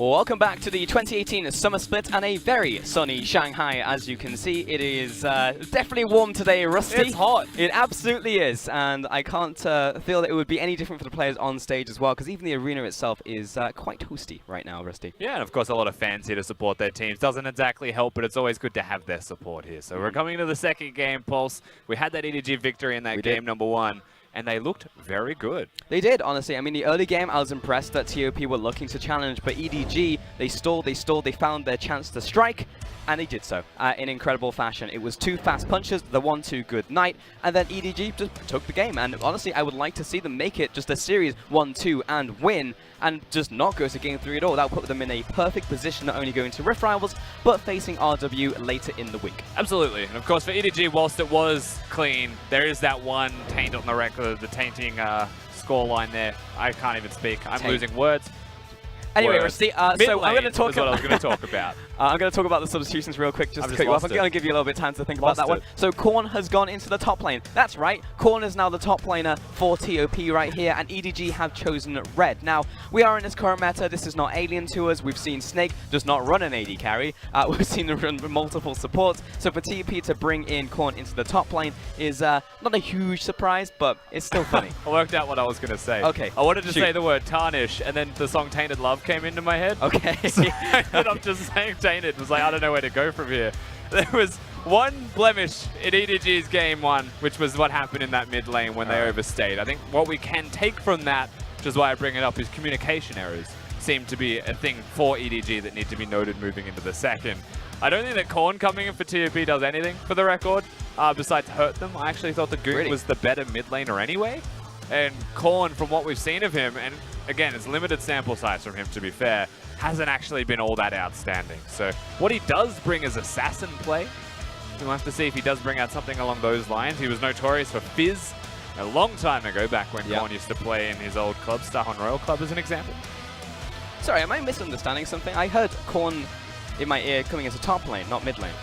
Welcome back to the 2018 Summer Split and a very sunny Shanghai. As you can see, it is definitely warm today, Rusty. It's hot. It absolutely is, and I can't feel that it would be any different for the players on stage as well, because even the arena itself is quite toasty right now, Rusty. Yeah, and of course a lot of fans here to support their teams. Doesn't exactly help, but it's always good to have their support here. So we're coming to the second game, Pulse. We had that EDG victory in that game number 1. And they looked very good. They did, honestly. I mean, the early game, I was impressed that TOP were looking to challenge, but EDG, they stalled, they found their chance to strike, and they did so in incredible fashion. It was 2 fast punches, the 1-2 good night, and then EDG just took the game. And honestly, I would like to see them make it just a series 1-2 and win, and just not go to game 3 at all. That would put them in a perfect position, not only going to Rift Rivals, but facing RW later in the week. Absolutely. And of course, for EDG, whilst it was clean, there is that one taint on the record, the tainting scoreline there. I can't even speak. I'm losing words. Anyway, Rusty, so I'm going to talk about what I was going to talk about. I'm going to talk about the substitutions real quick, just to cut you off. I'm going to give you a little bit of time to think about that one. So Korn has gone into the top lane. That's right. Korn is now the top laner for TOP right here, and EDG have chosen red. Now, we are in this current meta. This is not alien to us. We've seen Snake just not run an AD carry. We've seen them run multiple supports. So for TOP to bring in Korn into the top lane is not a huge surprise, but it's still funny. I worked out what I was going to say. Okay. I wanted to say the word tarnish, and then the song Tainted Love came into my head. Okay. So I ended up just saying Tainted. It was like, I don't know where to go from here. There was one blemish in EDG's game 1, which was what happened in that mid lane when they overstayed. I think what we can take from that, which is why I bring it up, is communication errors seem to be a thing for EDG that need to be noted moving into the second. I don't think that Korn coming in for TOP does anything for the record, besides hurt them. I actually thought the Goot was the better mid laner anyway. And Korn, from what we've seen of him, and again, it's limited sample size from him to be fair, hasn't actually been all that outstanding. So what he does bring is assassin play. We'll have to see if he does bring out something along those lines. He was notorious for Fizz a long time ago, back when Korn used to play in his old club, Starhorn Royal Club as an example. Sorry, am I misunderstanding something? I heard Korn in my ear coming as a top lane, not mid lane.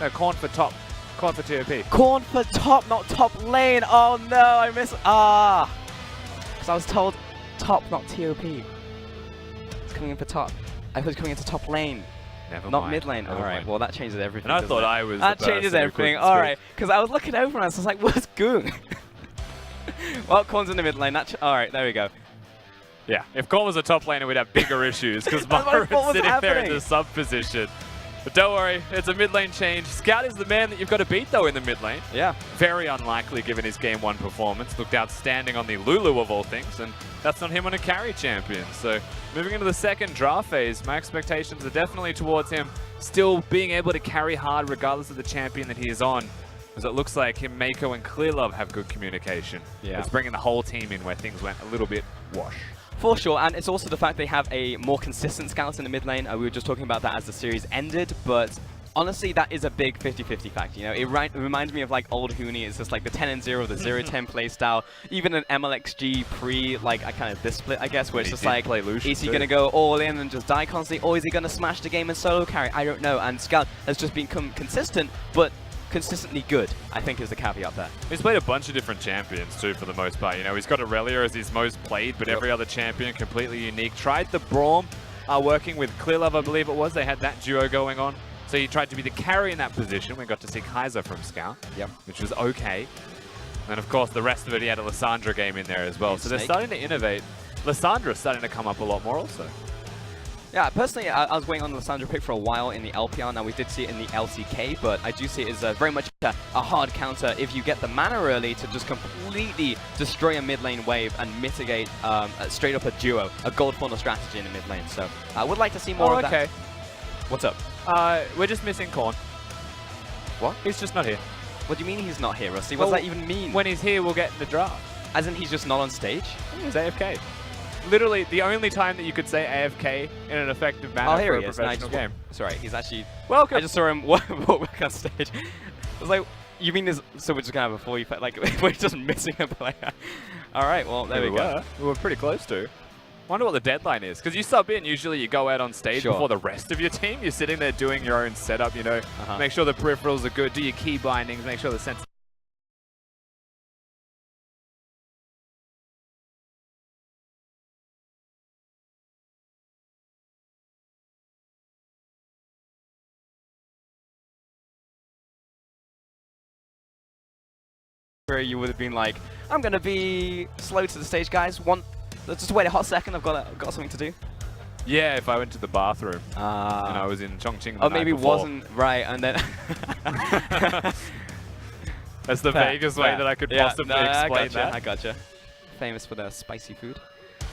No, Korn for top. Korn for TOP. Korn for top, not top lane. Oh no, I missed. Because I was told top, not TOP. It's coming in for top. I was coming into top lane. Not mid lane. Alright, well that changes everything. And I thought I was that changes everything. Alright, because I was looking over and I was like, what's Goon? Well, Korn's in the mid lane. Alright, there we go. Yeah, if Korn was a top laner, we'd have bigger issues because Myron's sitting there in the sub position. But don't worry, it's a mid lane change. Scout is the man that you've got to beat though in the mid lane. Yeah. Very unlikely given his game 1 performance. Looked outstanding on the Lulu of all things, and that's not him on a carry champion. So moving into the second draft phase, my expectations are definitely towards him still being able to carry hard regardless of the champion that he is on. As it looks like him, Mako and Clearlove have good communication. Yeah. It's bringing the whole team in where things went a little bit wash. For sure, and it's also the fact they have a more consistent scout in the mid lane. We were just talking about that as the series ended, but honestly, that is a big 50-50 fact. You know, it reminds me of like old Huni. It's just like the 10 and 0, the 0-10 playstyle, even an MLXG pre, like a kind of this split, I guess, where it's just like, is he going to go all in and just die constantly, or is he going to smash the game and solo carry? I don't know. And Scout has just become consistent, but consistently good, I think, is the caveat there. He's played a bunch of different champions too, for the most part. You know, he's got Aurelia as his most played, but every other champion completely unique. Tried the Braum, working with Clearlove, I believe it was. They had that duo going on. So he tried to be the carry in that position. We got to see Kaiser from Scout, which was okay. And of course, the rest of it, he had a Lissandra game in there as well. So they're starting to innovate. Lissandra's starting to come up a lot more also. Yeah, personally, I was waiting on the Lissandra pick for a while in the LPL. Now, we did see it in the LCK, but I do see it as very much a hard counter if you get the mana early to just completely destroy a mid lane wave and mitigate straight up a duo, a gold funnel strategy in the mid lane. So I would like to see more of that. What's up? We're just missing Korn. What? He's just not here. What do you mean he's not here, Rusty? What does that even mean? When he's here, we'll get in the draft. As in he's just not on stage? He's AFK. Literally, the only time that you could say AFK in an effective manner for a professional game. Sorry, he's actually... Welcome! I just saw him walk back on stage. I was like, you mean this... So we're just going to have a full effect? Like, we're just missing a player. Alright, well, there we go. We were pretty close to. Wonder what the deadline is. Because you sub in, usually you go out on stage before the rest of your team. You're sitting there doing your own setup, you know. Make sure the peripherals are good, do your key bindings, make sure the sense you would have been like, I'm going to be slow to the stage, guys. Just wait a hot second. I've got something to do. Yeah, if I went to the bathroom and I was in Chongqing the night maybe before. wasn't right, and then... That's the vaguest way that I could possibly explain that. I gotcha. Famous for their spicy food.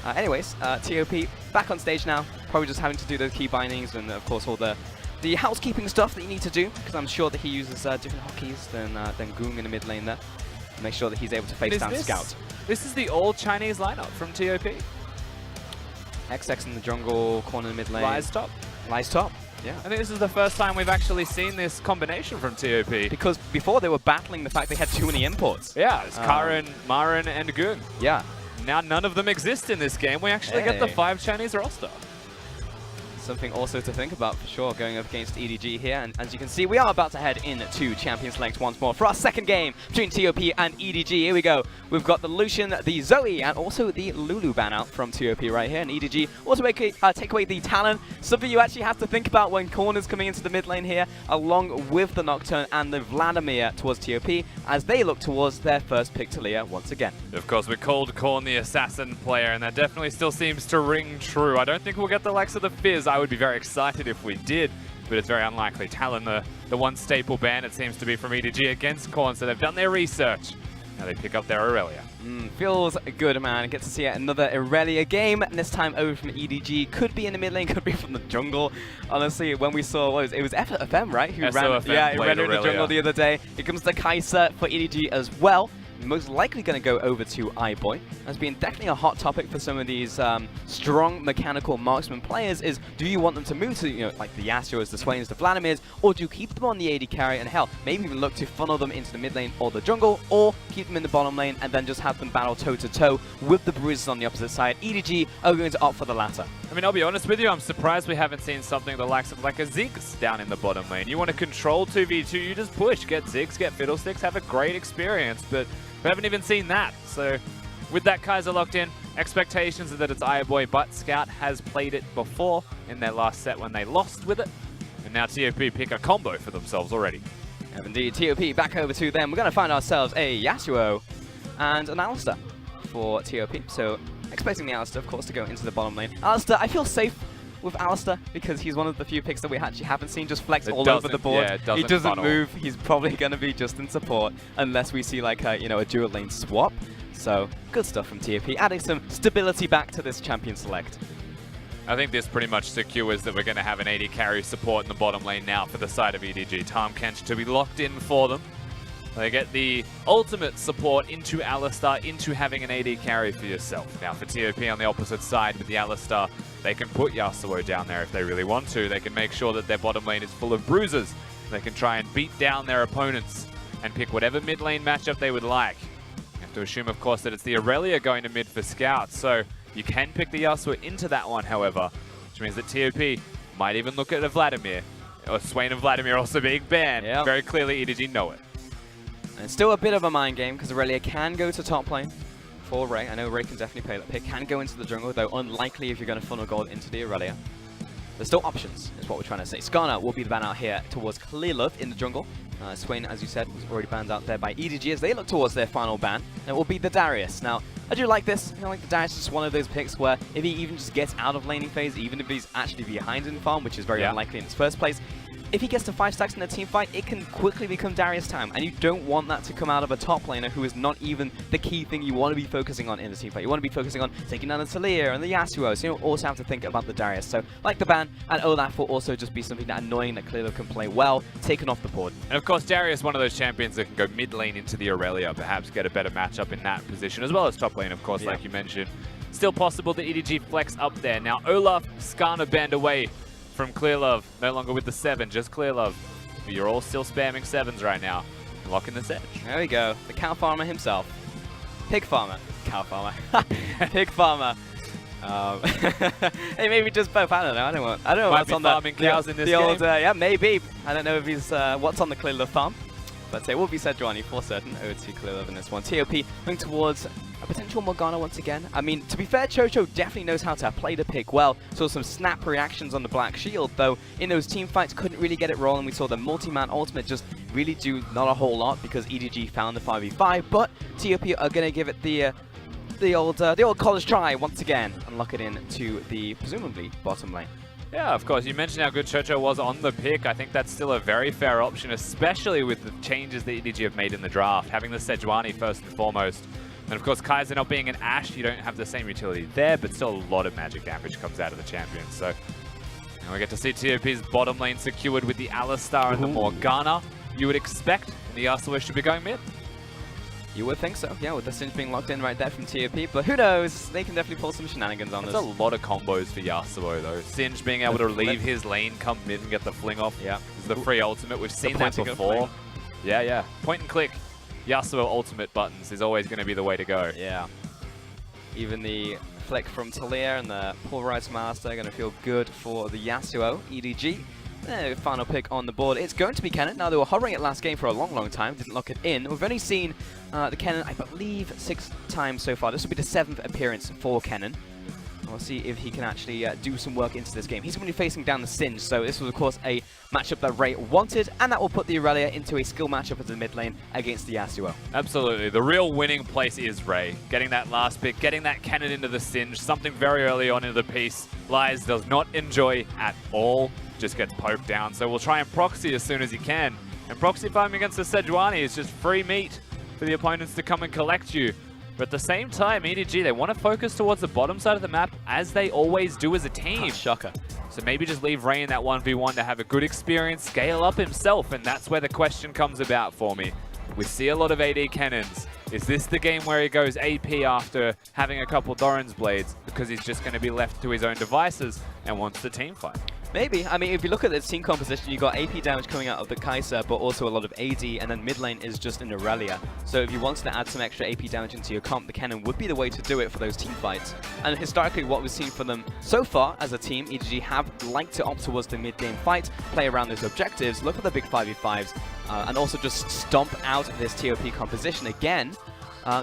Anyways, TOP back on stage now. Probably just having to do the key bindings and, of course, all the housekeeping stuff that you need to do, because I'm sure that he uses different hotkeys than Goong in the mid lane there. Make sure that he's able to face down Scout. This is the all-Chinese lineup from TOP. XX in the jungle, corner in the mid lane. Lies top. Lies top. Yeah. I think this is the first time we've actually seen this combination from TOP. Because before they were battling the fact they had too many imports. Yeah, it's Karin, Marin, and Goong. Yeah. Now none of them exist in this game. We actually get the 5 Chinese roster. Something also to think about for sure going up against EDG here. And as you can see, we are about to head into Champion Select once more for our second game between TOP and EDG. Here we go. We've got the Lucian, the Zoe, and also the Lulu ban out from TOP right here. And EDG also take away the Talon. Something you actually have to think about when Korn is coming into the mid lane here, along with the Nocturne and the Vladimir towards TOP, as they look towards their first pick to Leah once again. Of course, we called Korn the assassin player, and that definitely still seems to ring true. I don't think we'll get the likes of the Fizz. I would be very excited if we did, but it's very unlikely. Talon, the one staple ban, it seems to be from EDG against Korn, so they've done their research. Now they pick up their Aurelia. Feels good, man. Get to see another Aurelia game, and this time over from EDG. Could be in the mid lane, could be from the jungle. Honestly, when we saw, it was FM, right? Who ran in the jungle the other day. Here comes the Kai'Sa for EDG as well. Most likely going to go over to iBoy. Has been definitely a hot topic for some of these strong mechanical marksman players is, do you want them to move to, like the Yasuos, the Swains, the Vladimirs, or do you keep them on the AD carry and hell, maybe even look to funnel them into the mid lane or the jungle, or keep them in the bottom lane and then just have them battle toe-to-toe with the bruises on the opposite side. EDG are going to opt for the latter. I mean, I'll be honest with you, I'm surprised we haven't seen something the likes of like a Ziggs down in the bottom lane. You want to control 2v2, you just push, get Ziggs, get Fiddlesticks, have a great experience, but we haven't even seen that. So with that Kai'Sa locked in, expectations are that it's iBoy, but Scout has played it before in their last set when they lost with it. And now TOP pick a combo for themselves already. And indeed, TOP back over to them. We're going to find ourselves a Yasuo and an Alistar for TOP. So expecting the Alistar, of course, to go into the bottom lane. Alistar, I feel safe with Alistar because he's one of the few picks that we actually haven't seen just flex all over the board. Yeah, he doesn't move. He's probably going to be just in support unless we see like a, a dual lane swap. So good stuff from TOP, adding some stability back to this champion select. I think this pretty much secures that we're going to have an AD carry support in the bottom lane now for the side of EDG. Tahm Kench to be locked in for them. They get the ultimate support into Alistar, into having an AD carry for yourself. Now for TOP on the opposite side with the Alistar, they can put Yasuo down there if they really want to. They can make sure that their bottom lane is full of bruises. They can try and beat down their opponents and pick whatever mid lane matchup they would like. You have to assume, of course, that it's the Aurelia going to mid for Scout, so you can pick the Yasuo into that one, however, which means that TOP might even look at a Vladimir, or Swain and Vladimir also being banned. Yep. Very clearly EDG know it. And it's still a bit of a mind game because Aurelia can go to top lane for Ray. I know Ray can definitely play that pick. Can go into the jungle, though unlikely if you're going to funnel gold into the Aurelia. There's still options, is what we're trying to say. Skarner will be the ban out here towards Clearlove in the jungle. Swain, as you said, was already banned out there by EDG as they look towards their final ban. And it will be the Darius. Now, I do like this. Like the Darius is just one of those picks where if he even just gets out of laning phase, even if he's actually behind in farm, which is very unlikely in its first place, if he gets to 5 stacks in a team fight, it can quickly become Darius time, and you don't want that to come out of a top laner who is not even the key thing you want to be focusing on in the team fight. You want to be focusing on taking down the Talia and the Yasuo, so you also have to think about the Darius. So, like the ban, and Olaf will also just be something that annoying that Clearlove can play well, taken off the board. And of course, Darius, one of those champions that can go mid lane into the Aurelia, perhaps get a better matchup in that position, as well as top lane, of course, like you mentioned. Still possible the EDG flex up there. Now, Olaf, Skarner banned away from Clearlove, no longer with the 7, just Clearlove. But you're all still spamming 7s right now. Locking this edge. There we go. The cow farmer himself. Pig farmer. Cow farmer. Pig farmer. Hey, maybe just both. I don't know. I don't know what's on farming cows in this game. Old, yeah, maybe. I don't know if he's what's on the Clearlove farm. But it will be Sejuani for certain. Over to Clearlove in this one. TOP moving towards a potential Morgana once again. I mean, to be fair, Chocho definitely knows how to play the pick well. Saw some snap reactions on the Black Shield, though in those team fights couldn't really get it rolling. We saw the multi-man ultimate just really do not a whole lot because EDG found the 5v5, but TOP are going to give it the old college try once again and lock it in to the presumably bottom lane. Yeah, of course. You mentioned how good Chocho was on the pick. I think that's still a very fair option, especially with the changes that EDG have made in the draft. Having the Sejuani first and foremost. And of course, Kaiser not being an Ashe, you don't have the same utility there, but still a lot of magic damage comes out of the champion. So now we get to see TOP's bottom lane secured with the Alistar and the Morgana. You would expect the Yasuo should be going mid. You would think so, yeah, with the Singe being locked in right there from TOP, but who knows? They can definitely pull some shenanigans on this. There's a lot of combos for Yasuo, though. Singe being able to leave his lane, come mid and get the fling off. Yeah. Is the free ultimate. We've seen that before. Yeah. Point and click. Yasuo ultimate buttons is always going to be the way to go. Yeah. Even the flick from Talia and the Pulverized Master are going to feel good for the Yasuo EDG. Final pick on the board. It's going to be Kennen. Now, they were hovering it last game for a long time. Didn't lock it in. We've only seen the Kennen, I believe, 6 times so far. This will be the 7th appearance for Kennen. We'll see if he can actually do some work into this game. He's going to be facing down the Singe, so this was, of course, a matchup that Ray wanted, and that will put the Aurelia into a skill matchup at the mid lane against the Yasuo. Absolutely. The real winning place is Ray. Getting that last pick, getting that Kennen into the Singe, something very early on in the piece. Lies does not enjoy at all. Just gets poked down, so we'll try and proxy as soon as he can. And proxy farming against the Sejuani is just free meat for the opponents to come and collect you. But at the same time, EDG, they want to focus towards the bottom side of the map, as they always do as a team. Shocker. So maybe just leave Ray in that 1v1 to have a good experience, scale up himself, and that's where the question comes about for me. We see a lot of AD cannons. Is this the game where he goes AP after having a couple Doran's Blades because he's just going to be left to his own devices and wants the team fight? Maybe. I mean, if you look at the team composition, you got AP damage coming out of the Kaiser, but also a lot of AD, and then mid lane is just an Aurelia. So if you wanted to add some extra AP damage into your comp, the Kennen would be the way to do it for those team fights. And historically, what we've seen from them so far as a team, EDG have liked to opt towards the mid-game fight, play around those objectives, look for the big 5v5s, and also just stomp out this TOP composition again.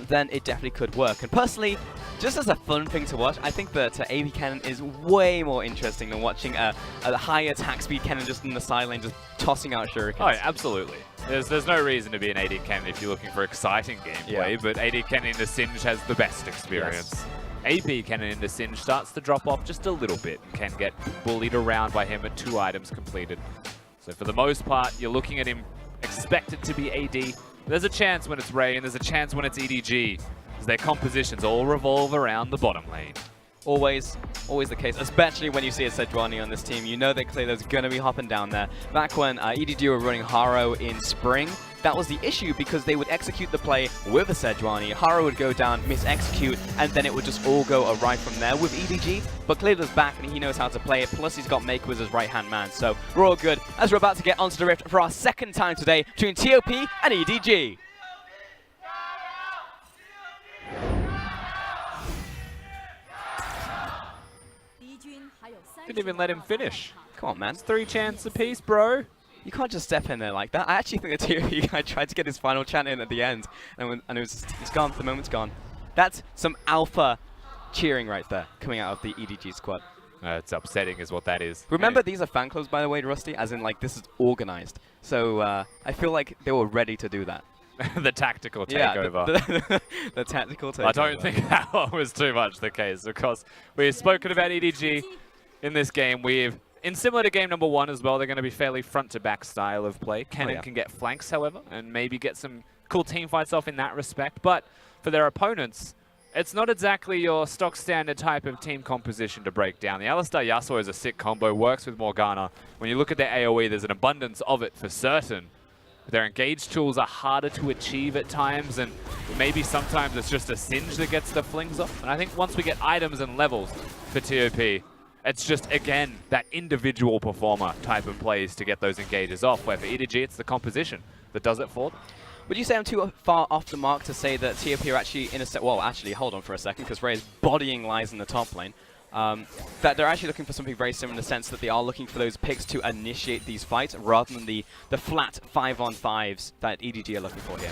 Then it definitely could work. And personally, just as a fun thing to watch, I think that AP Kennen is way more interesting than watching a high attack speed Kennen just in the side lane just tossing out shurikens. Oh, yeah, absolutely. There's no reason to be an AD Kennen if you're looking for exciting gameplay, but AD Kennen in the Singe has the best experience. Yes. AP Kennen in the Singe starts to drop off just a little bit and can get bullied around by him at 2 items completed. So for the most part, you're looking at him expected to be AD. There's a chance when it's Ray, and there's a chance when it's EDG, as their compositions all revolve around the bottom lane. Always the case, especially when you see a Sejuani on this team. You know that Clayler's going to be hopping down there. Back when EDG were running Haro in spring, that was the issue because they would execute the play with a Sejuani. Haro would go down, mis-execute, and then it would just all go awry from there with EDG. But Clayler's back and he knows how to play it, plus he's got Make as his right-hand man. So we're all good as we're about to get onto the Rift for our second time today between TOP and EDG. Didn't even let him finish. Come on, man. It's 3 chances apiece, bro. You can't just step in there like that. I actually think the TOP guy tried to get his final chant in at the end, and it's gone. The moment's gone. That's some alpha cheering right there, coming out of the EDG squad. It's upsetting is what that is. Remember, these are fan clubs, by the way, Rusty, as in, like, this is organized. So I feel like they were ready to do that. The tactical takeover. Yeah, the tactical takeover. I don't think that one was too much the case, because we've spoken about EDG in this game. In similar to game number 1 as well, they're going to be fairly front-to-back style of play. Kennen can get flanks, however, and maybe get some cool team fights off in that respect. But for their opponents, it's not exactly your stock standard type of team composition to break down. The Alistar Yasuo is a sick combo, works with Morgana. When you look at their AoE, there's an abundance of it for certain. Their engage tools are harder to achieve at times, and maybe sometimes it's just a Singe that gets the flings off. And I think once we get items and levels for TOP, it's just, again, that individual performer type of plays to get those engages off, where for EDG, it's the composition that does it for them. Would you say I'm too far off the mark to say that TOP are actually in a set? Well, actually, hold on for a second, because Ray is bodying Lies in the top lane. That they're actually looking for something very similar in the sense that they are looking for those picks to initiate these fights rather than the flat 5-on-5s that EDG are looking for here.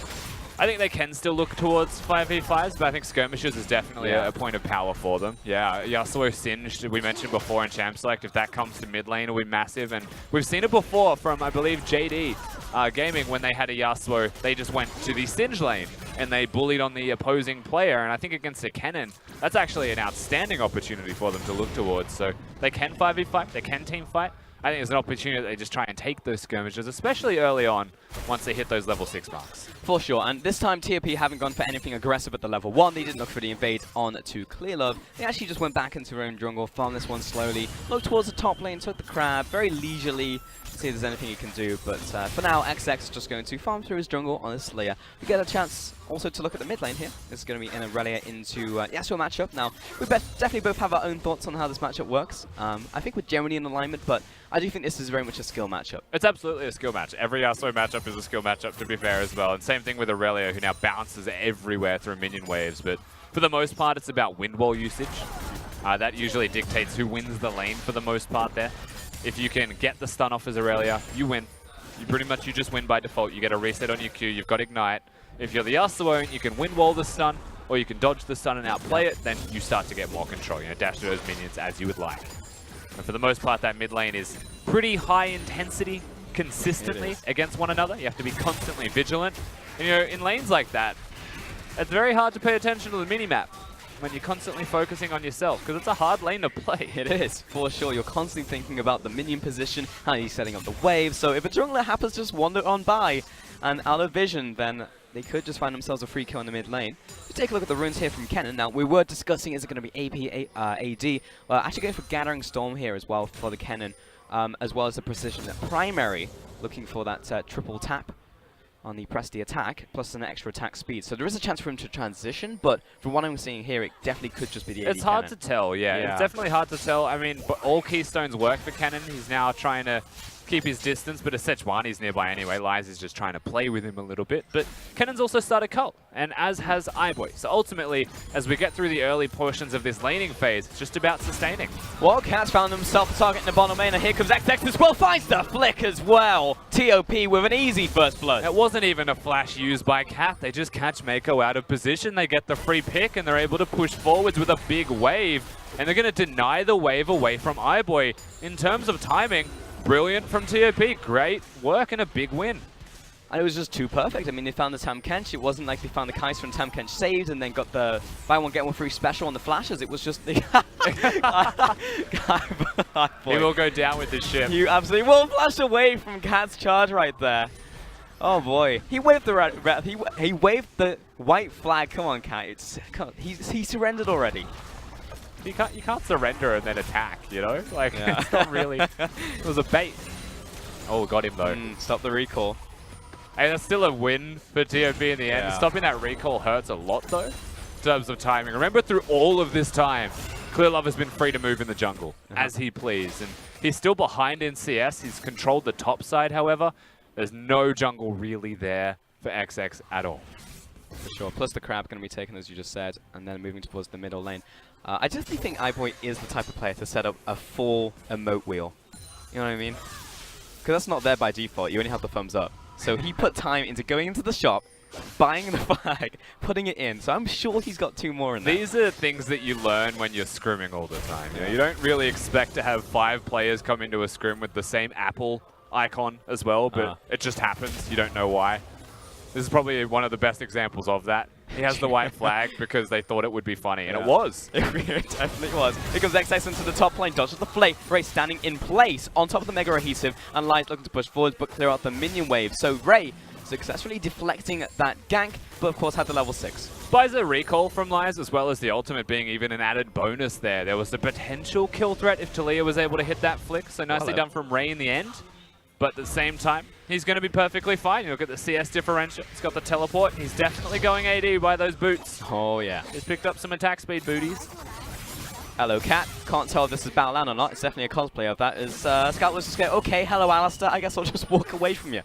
I think they can still look towards 5v5s, but I think skirmishes is definitely a point of power for them. Yeah, Yasuo Singed, we mentioned before in Champ Select, if that comes to mid lane, it'll be massive. And we've seen it before from, I believe, JD Gaming, when they had a Yasuo, they just went to the Singed lane and they bullied on the opposing player. And I think against a Kennen, that's actually an outstanding opportunity for them to look towards. So they can 5v5, they can team fight. I think there's an opportunity that they just try and take those skirmishes, especially early on, once they hit those level 6 marks. For sure, and this time TOP haven't gone for anything aggressive at the level 1. They didn't look for the invade on to Clear Love. They actually just went back into their own jungle, farmed this one slowly, looked towards the top lane, took the crab, very leisurely, see if there's anything he can do. But for now, XX is just going to farm through his jungle on his Slayer. We get a chance also to look at the mid lane here. This is going to be in Aurelia into Yasuo matchup. Now, we definitely both have our own thoughts on how this matchup works. I think we're generally in alignment, but I do think this is very much a skill matchup. It's absolutely a skill match. Every Yasuo matchup is a skill matchup, to be fair, as well. And same thing with Aurelia, who now bounces everywhere through minion waves. But for the most part, it's about wind wall usage. That usually dictates who wins the lane for the most part there. If you can get the stun off as Aurelia, you win. You just win by default. You get a reset on your Q, you've got Ignite. If you're the Yasuo, you can wind wall the stun, or you can dodge the stun and outplay it, then you start to get more control. Dash to those minions as you would like. And for the most part, that mid lane is pretty high intensity consistently against one another. You have to be constantly vigilant. And in lanes like that, it's very hard to pay attention to the minimap when you're constantly focusing on yourself, because it's a hard lane to play. It is, for sure. You're constantly thinking about the minion position, how he's setting up the wave. So if a jungler happens to just wander on by and out of vision, then they could just find themselves a free kill in the mid lane. We take a look at the runes here from Kennen. Now, we were discussing, is it going to be AP, AD? Well, actually going for Gathering Storm here as well for the Kennen, as well as the Precision Primary, looking for that triple tap on the press the attack, plus an extra attack speed. So there is a chance for him to transition, but from what I'm seeing here, it definitely could just be the AD It's hard to tell, yeah. It's definitely hard to tell. I mean, but all keystones work for Kennen. He's now trying to keep his distance, but a Sejuani's nearby anyway. Lies is just trying to play with him a little bit. But Kennen's also started Cult, and as has iBoy. So ultimately, as we get through the early portions of this laning phase, it's just about sustaining. Well, Cat's found himself a target in the bottom lane, and here comes XX as well, finds the flick as well. TOP with an easy first blood. It wasn't even a flash used by Cat. They just catch Mako out of position. They get the free pick, and they're able to push forwards with a big wave. And they're going to deny the wave away from iBoy. In terms of timing, brilliant from TOP. Great work and a big win. And it was just too perfect. I mean, they found the Tam Kench. It wasn't like they found the Kai'Sa and Tam Kench saved and then got the buy one, get one free special on the flashes. It was just the... He will go down with this ship. You absolutely will flash away from Cat's charge right there. Oh boy. He waved the he waved the white flag. Come on, Cat. He surrendered already. You can't surrender and then attack, Like, it's not really... It was a bait. Oh, got him, though. Stop the recall. Hey, that's still a win for TOP in the end. Stopping that recall hurts a lot, though, in terms of timing. Remember, through all of this time, Clear Love has been free to move in the jungle, as he please. And he's still behind in CS. He's controlled the top side, however. There's no jungle really there for XX at all. For sure. Plus the crab going to be taken, as you just said, and then moving towards the middle lane. I definitely think iBoy is the type of player to set up a full emote wheel. You know what I mean? Because that's not there by default. You only have the thumbs up. So he put time into going into the shop, buying the flag, putting it in. So I'm sure he's got 2 more in there. These are things that you learn when you're scrimming all the time. You don't really expect to have 5 players come into a scrim with the same Apple icon as well, but it just happens. You don't know why. This is probably one of the best examples of that. He has the white flag because they thought it would be funny, and it was. It definitely was. Here comes XX into the top lane, dodges the flake. Ray standing in place on top of the Mega Adhesive, and Lies looking to push forwards but clear out the minion wave. So Ray successfully deflecting that gank, but of course had the level 6. Buys a recall from Lies, as well as the ultimate being even an added bonus there. There was the potential kill threat if Talia was able to hit that flick, so nicely done from Ray in the end. But at the same time, he's going to be perfectly fine. You look at the CS differential. He's got the teleport. He's definitely going AD by those boots. Oh, yeah. He's picked up some attack speed booties. Hello, Cat. Can't tell if this is Battleland or not. It's definitely a cosplay of that. As Scout was just going, okay, hello, Alistair. I guess I'll just walk away from you.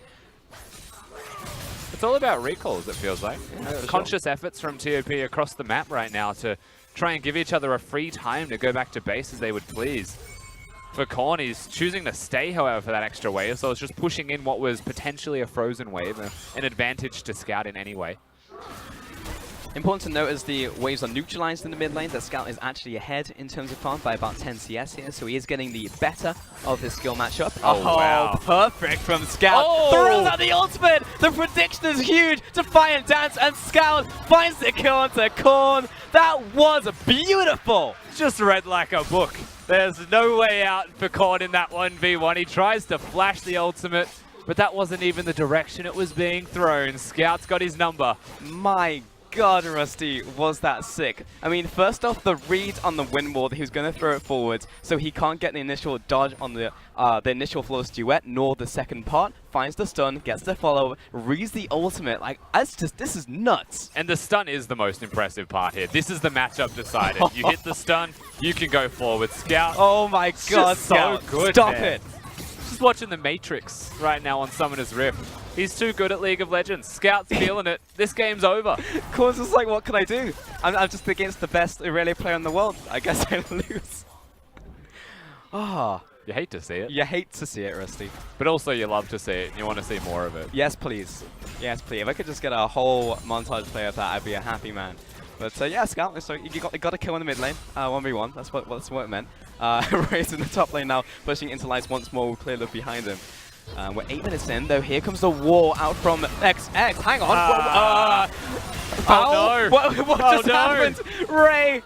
It's all about recalls, it feels like. Yeah, conscious efforts from TOP across the map right now to try and give each other a free time to go back to base as they would please. For Korn, he's choosing to stay, however, for that extra wave, so it's just pushing in what was potentially a frozen wave, an advantage to Scout in any way. Important to note as the waves are neutralized in the mid lane, that Scout is actually ahead in terms of farm by about 10 CS here, so he is getting the better of his skill matchup. Oh, wow. Perfect from Scout. Oh! Throws out the ultimate! The prediction is huge! Defiant Dance, and Scout finds the kill onto Korn. That was beautiful! Just read like a book. There's no way out for Korn in that 1v1. He tries to flash the ultimate, but that wasn't even the direction it was being thrown. Scout's got his number. My God, Rusty, was that sick. I mean, first off, the read on the wind wall, he was going to throw it forward, so he can't get the initial dodge on the initial flawless duet, nor the second part. Finds the stun, gets the follow, reads the ultimate. Like, this is nuts. And the stun is the most impressive part here. This is the matchup decided. You hit the stun, you can go forward. Scout. Oh my God, so good. Stop man. it. Just watching the Matrix right now on Summoner's Rift. He's too good at League of Legends. Scout's feeling it. This game's over. Korn's just like, what can I do? I'm just against the best Aurelia player in the world. I guess I lose. Ah. You hate to see it. You hate to see it, Rusty. But also you love to see it and you want to see more of it. Yes, please. Yes, please. If I could just get a whole montage play of that, I'd be a happy man. But yeah, Scout, so you got a kill in the mid lane, 1v1. That's what it meant. Raze in the top lane now, pushing into lights once more with Clear Love behind him. We're 8 minutes in, though. Here comes the wall out from XX. Hang on. Oh, no. What just happened? Ray!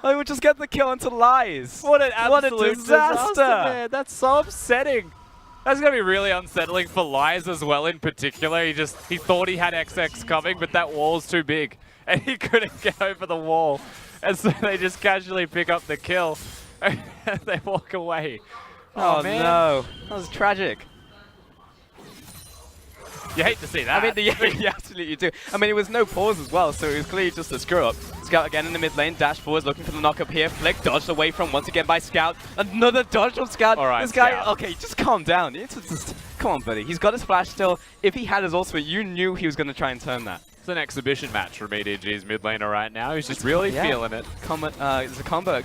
I would just get the kill into Lies. What an absolute disaster, man. That's so upsetting. That's going to be really unsettling for Lies as well in particular. He thought he had XX coming, but that wall's too big. And he couldn't get over the wall. And so they just casually pick up the kill. And they walk away. Oh man. No. That was tragic. You hate to see that. I mean, you absolutely do. I mean, it was no pause as well, so it was clearly just a screw-up. Scout again in the mid lane, dash forwards, looking for the knock-up here. Flick dodged away from once again by Scout. Another dodge from Scout. All right, this guy, Scout. okay, just calm down. Come on, buddy. He's got his flash still. If he had his ultimate, you knew he was going to try and turn that. It's an exhibition match from EDG's mid laner right now. He's just really feeling it. It's a combo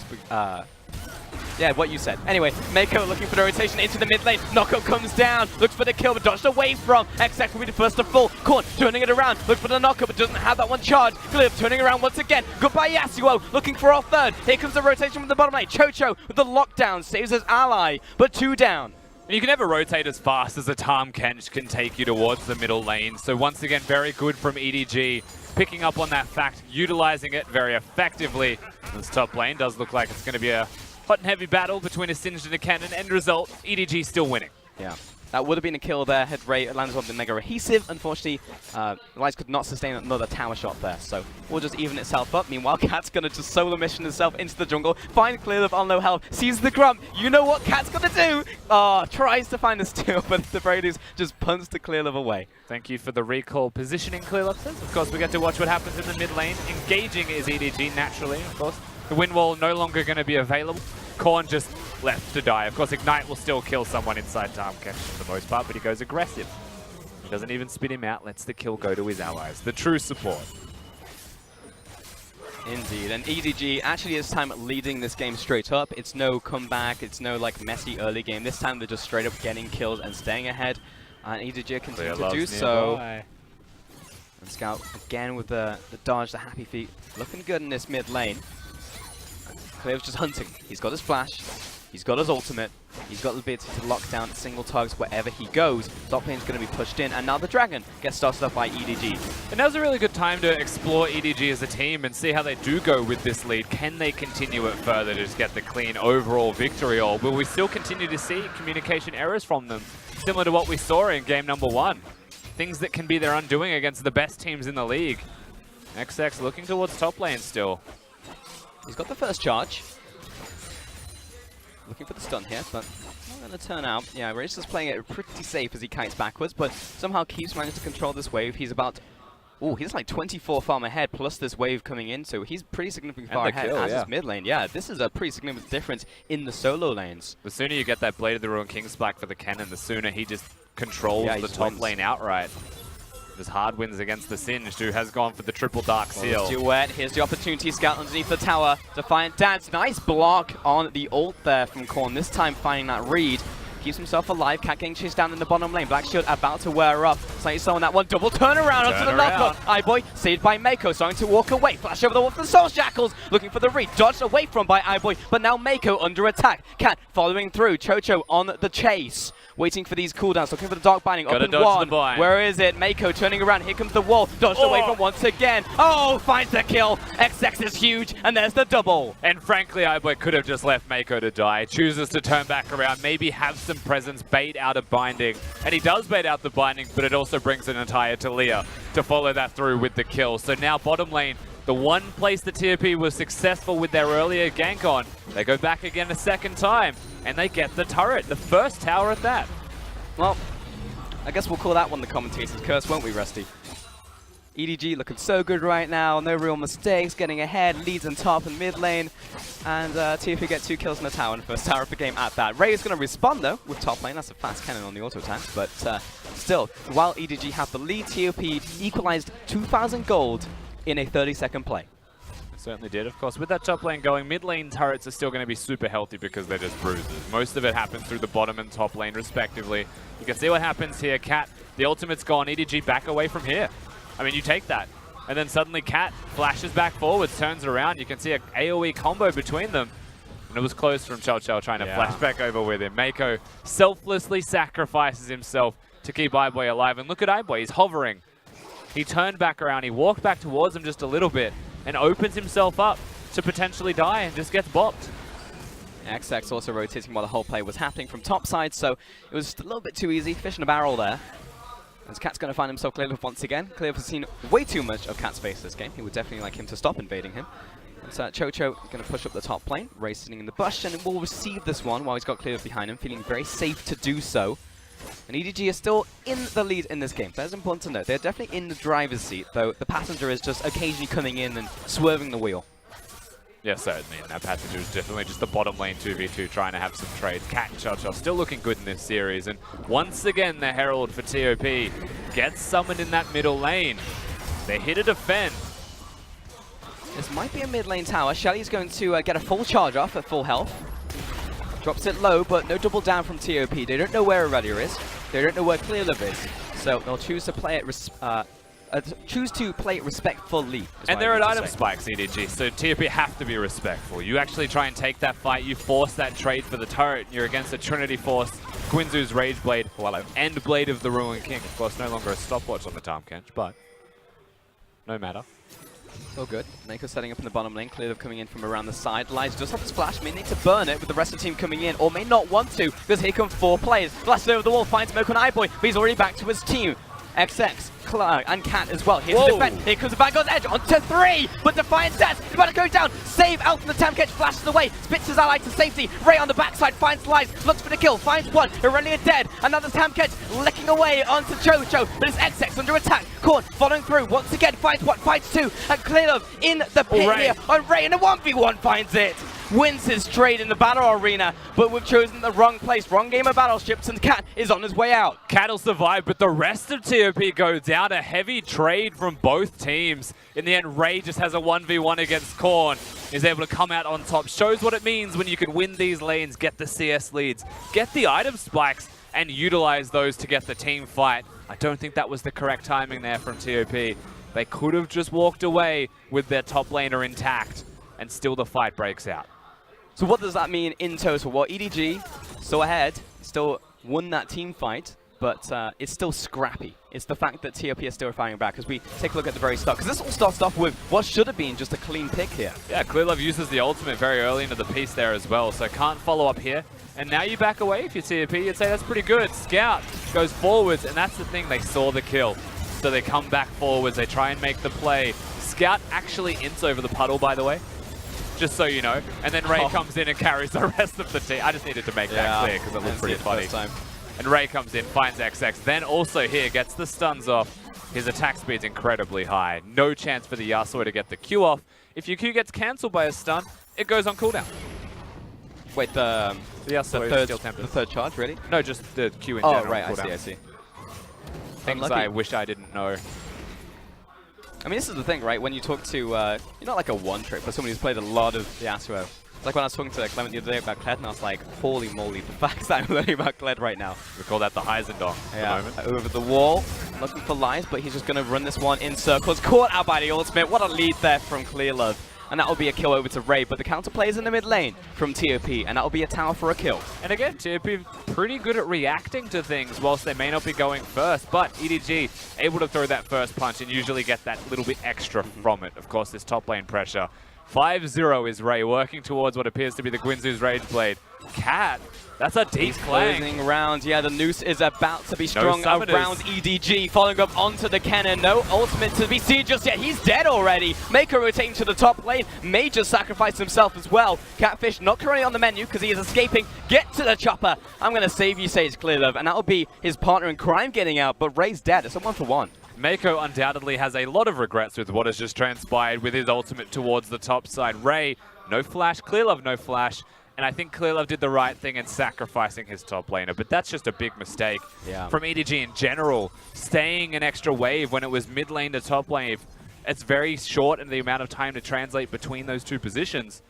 yeah, what you said. Anyway, Mako looking for the rotation into the mid lane. Knockup comes down, looks for the kill, but dodged away from. XX will be the first to fall. Korn turning it around, look for the knockup, but doesn't have that one charged. Clip turning around once again. Goodbye Yasuo, looking for our third. Here comes the rotation from the bottom lane. Chocho with the lockdown, saves his ally, but 2 down. And you can never rotate as fast as a Tahm Kench can take you towards the middle lane. So once again, very good from EDG. Picking up on that fact, utilizing it very effectively. This top lane does look like it's going to be a hot and heavy battle between a Singed and a Cannon. End result, EDG still winning. Yeah. That would have been a kill there had Ray landed on the Mega Adhesive. Unfortunately, Lights could not sustain another tower shot there, so we'll just even itself up. Meanwhile, Cat's going to just solo mission himself into the jungle, find Clear Love on low health, sees the Grump. You know what Cat's going to do? Tries to find a steal, but the Brady's just punts the Clear Love away. Thank you for the recall positioning, Clear Love says. Of course, we get to watch what happens in the mid lane. Engaging is EDG naturally, of course. The wind wall no longer going to be available. Korn just left to die. Of course, Ignite will still kill someone inside Tahm Kench for the most part, but he goes aggressive. He doesn't even spit him out, lets the kill go to his allies. The true support. Indeed, and EDG actually this time leading this game straight up. It's no comeback, it's no like messy early game. This time they're just straight up getting kills and staying ahead. And EDG continue to do so. And Scout again with the dodge, the happy feet. Looking good in this mid lane. Clear's just hunting. He's got his flash, he's got his ultimate, he's got the ability to lock down single targets wherever he goes. Top lane's going to be pushed in, and now the Dragon gets started up by EDG. And now's a really good time to explore EDG as a team and see how they do go with this lead. Can they continue it further to just get the clean overall victory, or will we still continue to see communication errors from them, similar to what we saw in game number 1? Things that can be their undoing against the best teams in the league. XX looking towards top lane still. He's got the first charge. Looking for the stun here, but not going to turn out. Yeah, Rage is playing it pretty safe as he kites backwards, but somehow keeps managing to control this wave. He's about... Oh, he's like 24 farm ahead, plus this wave coming in, so he's pretty significantly far ahead as his mid lane. Yeah, this is a pretty significant difference in the solo lanes. The sooner you get that Blade of the Ruined King spike for the cannon, the sooner he just controls the top lane outright. There's hard wins against the Singed, who has gone for the triple Dark Seal. Duet. Here's the opportunity. Scout underneath the tower. Defiant Dance. Nice block on the ult there from Korn. This time finding that read. keeps himself alive. Cat getting chased down in the bottom lane. Black Shield about to wear off. Slightly slow on that one. Double turnaround onto the knock-on. iBoy saved by Mako, starting to walk away. Flash over the wall for the Soul Shackles, looking for the read. Dodged away from by iBoy, but now Mako under attack. Cat following through. Chocho on the chase. Waiting for these cooldowns, looking for the Dark Binding. Up in one. Where is it? Mako turning around. Here comes the wall. Dodged away from once again. Oh, finds the kill. XX is huge, and there's the double. And frankly, iBoy could have just left Mako to die. Chooses to turn back around, maybe have some presence, bait out a binding. And he does bait out the binding, but it also brings an entire Talia to follow that through with the kill. So now bottom lane, the one place the TOP was successful with their earlier gank on, they go back again a second time, and they get the turret, the first tower at that. Well, I guess we'll call that one the commentator's curse, won't we, Rusty? EDG looking so good right now, no real mistakes, getting ahead, leads in top and mid lane, and TOP get 2 kills in the tower in the first tower of the game at that. Ray is going to respond though with top lane, that's a fast cannon on the auto attack, but still, while EDG have the lead, TOP equalized 2,000 gold in a 30-second play. Certainly did. Of course, with that top lane going, mid lane turrets are still going to be super healthy because they're just bruises. Most of it happens through the bottom and top lane, respectively. You can see what happens here. Cat, the ultimate's gone. EDG back away from here. I mean, you take that. And then suddenly Cat flashes back forwards, turns around. You can see an AoE combo between them. And it was close from Chow trying to flash back over with him. Mako selflessly sacrifices himself to keep iBoy alive. And look at iBoy, he's hovering. He turned back around, he walked back towards him just a little bit, and opens himself up to potentially die and just gets bopped. XX also rotating while the whole play was happening from top side, so it was just a little bit too easy. Fish in a barrel there. As Cat's going to find himself Clearlove once again. Clearlove has seen way too much of Cat's face this game. He would definitely like him to stop invading him. So Chocho going to push up the top lane, Ray sitting in the bush, and will receive this one while he's got Clearlove behind him, feeling very safe to do so. And EDG is still in the lead in this game. That's important to note. They're definitely in the driver's seat, though the passenger is just occasionally coming in and swerving the wheel. Yeah, certainly. And that passenger is definitely just the bottom lane 2v2 trying to have some trades. Cat and Chow still looking good in this series. And once again, the Herald for TOP gets summoned in that middle lane. They're here to defend. This might be a mid lane tower. Shelly's going to get a full charge off at full health. Drops it low, but no double down from TOP. They don't know where Irradier is. They don't know where Clearlove is. So they'll choose to play it respectfully. And they're at item spikes, EDG, so TOP have to be respectful. You actually try and take that fight, you force that trade for the turret, you're against a Trinity Force, Quinzu's Rage Blade, well, End Blade of the Ruined King. Of course, no longer a stopwatch on the Tahm Kench, but no matter. Oh good. Mako setting up in the bottom lane. Clearlove coming in from around the side. Lies does have his flash. May need to burn it with the rest of the team coming in, or may not want to, because here come 4 players. Blasted over the wall, finds Moko and iBoy, but he's already back to his team. XX, Clark, and Cat as well. Here to defend. Here comes the Vanguard's Edge onto 3, but Defiant Stats is about to go down. Save out from the Tahm Kench, flashes away, spits his ally to safety. Ray on the backside finds Lies, looks for the kill, finds one. Irelia dead. Another Tahm Kench licking away onto Chocho, but it's XX under attack. Korn following through once again, finds one, finds 2, and Clearlove in the pit here on Ray, and a 1v1 finds it. Wins his trade in the battle arena, but we've chosen the wrong place, wrong game of battleships, and Cat is on his way out. Cat will survive, but the rest of TOP go down. A heavy trade from both teams. In the end, Ray just has a 1v1 against Korn. Is able to come out on top. Shows what it means when you can win these lanes, get the CS leads, get the item spikes, and utilize those to get the team fight. I don't think that was the correct timing there from TOP. They could have just walked away with their top laner intact, and still the fight breaks out. So what does that mean in total? Well, EDG still ahead, still won that team fight, but it's still scrappy. It's the fact that TOP is still fighting back as we take a look at the very start. Because this all starts off with what should have been just a clean pick here. Yeah, Clearlove uses the ultimate very early into the piece there as well, so can't follow up here. And now you back away if you're TOP, you'd say that's pretty good. Scout goes forwards, and that's the thing, they saw the kill. So they come back forwards, they try and make the play. Scout actually ints over the puddle, by the way. Just so you know. And then Ray comes in and carries the rest of the team. I just needed to make that clear because it looked pretty funny. And Ray comes in, finds XX, then also here gets the stuns off. His attack speed's incredibly high. No chance for the Yasuo to get the Q off. If your Q gets cancelled by a stun, it goes on cooldown. Wait, the third charge, really? No, just the Q in general. Oh, right, I see. Things I wish I didn't know. I mean, this is the thing, right? When you talk to, you're not like a one-trick, but somebody who's played a lot of Yasuo. Like when I was talking to Clement the other day about Kled, and I was like, holy moly, the facts that I'm learning about Kled right now. We call that the Heisendong at the moment. Over the wall, looking for lies, but he's just going to run this one in circles. Caught out by the ultimate. What a lead there from Clearlove. And that will be a kill over to Ray, but the counterplay is in the mid lane from TOP, and that will be a tower for a kill. And again, TOP pretty good at reacting to things whilst they may not be going first, but EDG able to throw that first punch and usually get that little bit extra from it. Of course, this top lane pressure. 5-0 is Ray working towards what appears to be the Guinsoo's Rage Blade. Cat, that's a deep closing round. Yeah, the noose is about to be strung No around EDG, following up onto the cannon. No ultimate to be seen just yet. He's dead already. Maker rotating to the top lane. Major sacrifice himself as well. Catfish not currently on the menu because he is escaping. Get to the chopper. I'm going to save you, Sage Clearlove, and that will be his partner in crime getting out, but Ray's dead. It's a 1-for-1. Mako undoubtedly has a lot of regrets with what has just transpired with his ultimate towards the top side. Ray, no flash. Clearlove, no flash. And I think Clearlove did the right thing in sacrificing his top laner, but that's just a big mistake from EDG in general. Staying an extra wave when it was mid lane to top lane, it's very short in the amount of time to translate between those two positions.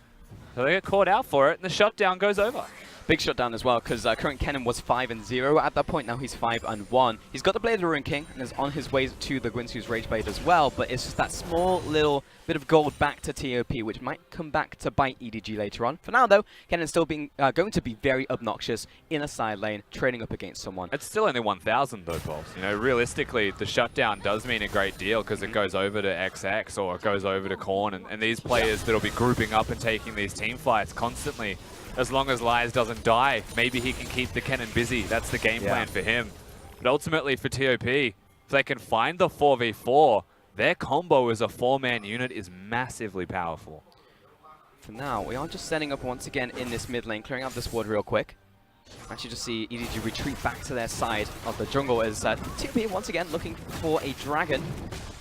So they get caught out for it, and the shutdown goes over. Big shutdown as well, because current Kennen was 5-0 at that point. Now he's 5-1. He's got the Blade of the Ruin King and is on his way to the Guinsoo's Rage Blade as well, but it's just that small little bit of gold back to TOP, which might come back to bite EDG later on. For now, though, Kennen's still being going to be very obnoxious in a side lane, trading up against someone. It's still only 1,000 though, Pulse. You know, realistically, the shutdown does mean a great deal because it goes over to XX or it goes over to Korn, and these players that'll be grouping up and taking these team fights constantly. As long as Lies doesn't die, maybe he can keep the Kennen busy. That's the game plan for him. But ultimately for TOP, if they can find the 4v4, their combo as a 4-man unit is massively powerful. For now, we are just setting up once again in this mid lane, clearing out this ward real quick. Actually just see EDG retreat back to their side of the jungle as TOP once again looking for a dragon.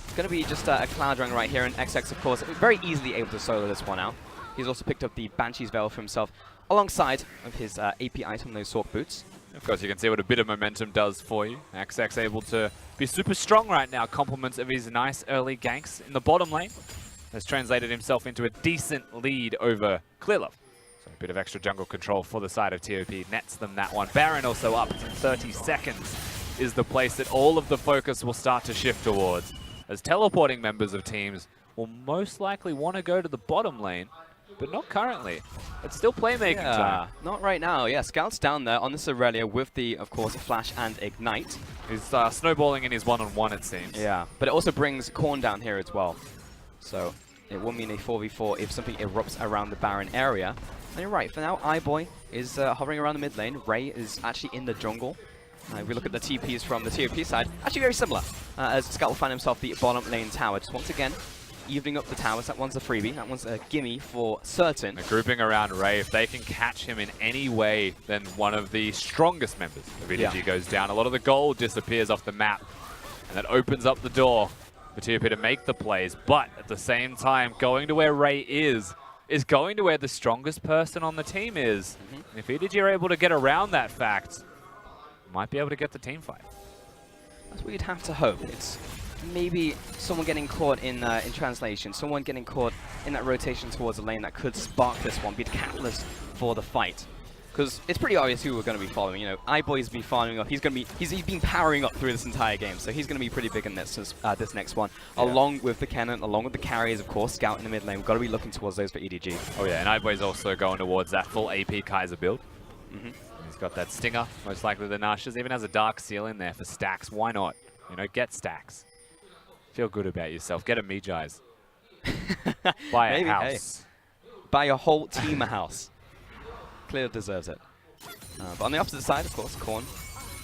It's going to be just a Cloud Dragon right here, and XX, of course, very easily able to solo this one out. He's also picked up the Banshee's Veil for himself, alongside of his AP item, those Sork Boots. Of course, you can see what a bit of momentum does for you. XX able to be super strong right now, compliments of his nice early ganks in the bottom lane. Has translated himself into a decent lead over Clearlove. So a bit of extra jungle control for the side of TOP, nets them that one. Baron also up to 30 seconds is the place that all of the focus will start to shift towards, as teleporting members of teams will most likely want to go to the bottom lane, but not currently. It's still playmaking time. Not right now. Yeah, Scout's down there on this Aurelia with the, of course, Flash and Ignite. He's snowballing in his one-on-one, it seems. Yeah, but it also brings Korn down here as well. So it will mean a 4v4 if something erupts around the Baron area. And you're right, for now, iBoy is hovering around the mid lane. Ray is actually in the jungle. If we look at the TPs from the TOP side, actually very similar, as Scout will find himself the bottom lane tower. Just once again, evening up the towers. That one's a freebie. That one's a gimme for certain. They're grouping around Ray. If they can catch him in any way, then one of the strongest members of EDG goes down. A lot of the gold disappears off the map, and that opens up the door for TOP to make the plays. But at the same time, going to where Ray is going to where the strongest person on the team is. And if EDG are able to get around that fact, might be able to get the team fight. That's what you'd have to hope. It's maybe someone getting caught in translation, someone getting caught in that rotation towards a lane that could spark this one, be the catalyst for the fight. Because it's pretty obvious who we're going to be following. You know, iBoy's been following up. He's been powering up through this entire game, so he's going to be pretty big in this next one. Along with the cannon, along with the carriers, of course. Scout in the mid lane. We've got to be looking towards those for EDG. Oh yeah, and iBoy's also going towards that full AP Kaiser build. He's got that Stinger, most likely the Nashes. Even has a Dark Seal in there for stacks. Why not? You know, get stacks. Feel good about yourself. Get a Mejai's. Buy a house. Hey, buy your whole team a house. Clear deserves it. But on the opposite side, of course, Korn,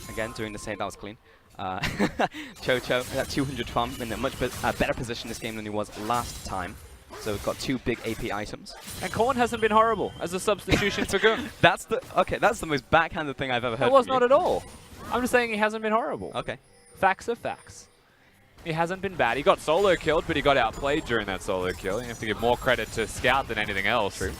again, doing the same. That was clean. Chocho, that 200 farm, in a much better position this game than he was last time. So we've got two big AP items. And Korn hasn't been horrible as a substitution for Goon. That's the most backhanded thing I've ever heard. It was not at all. I'm just saying he hasn't been horrible. Okay. Facts are facts. He hasn't been bad. He got solo killed, but he got outplayed during that solo kill. You have to give more credit to Scout than anything else. True.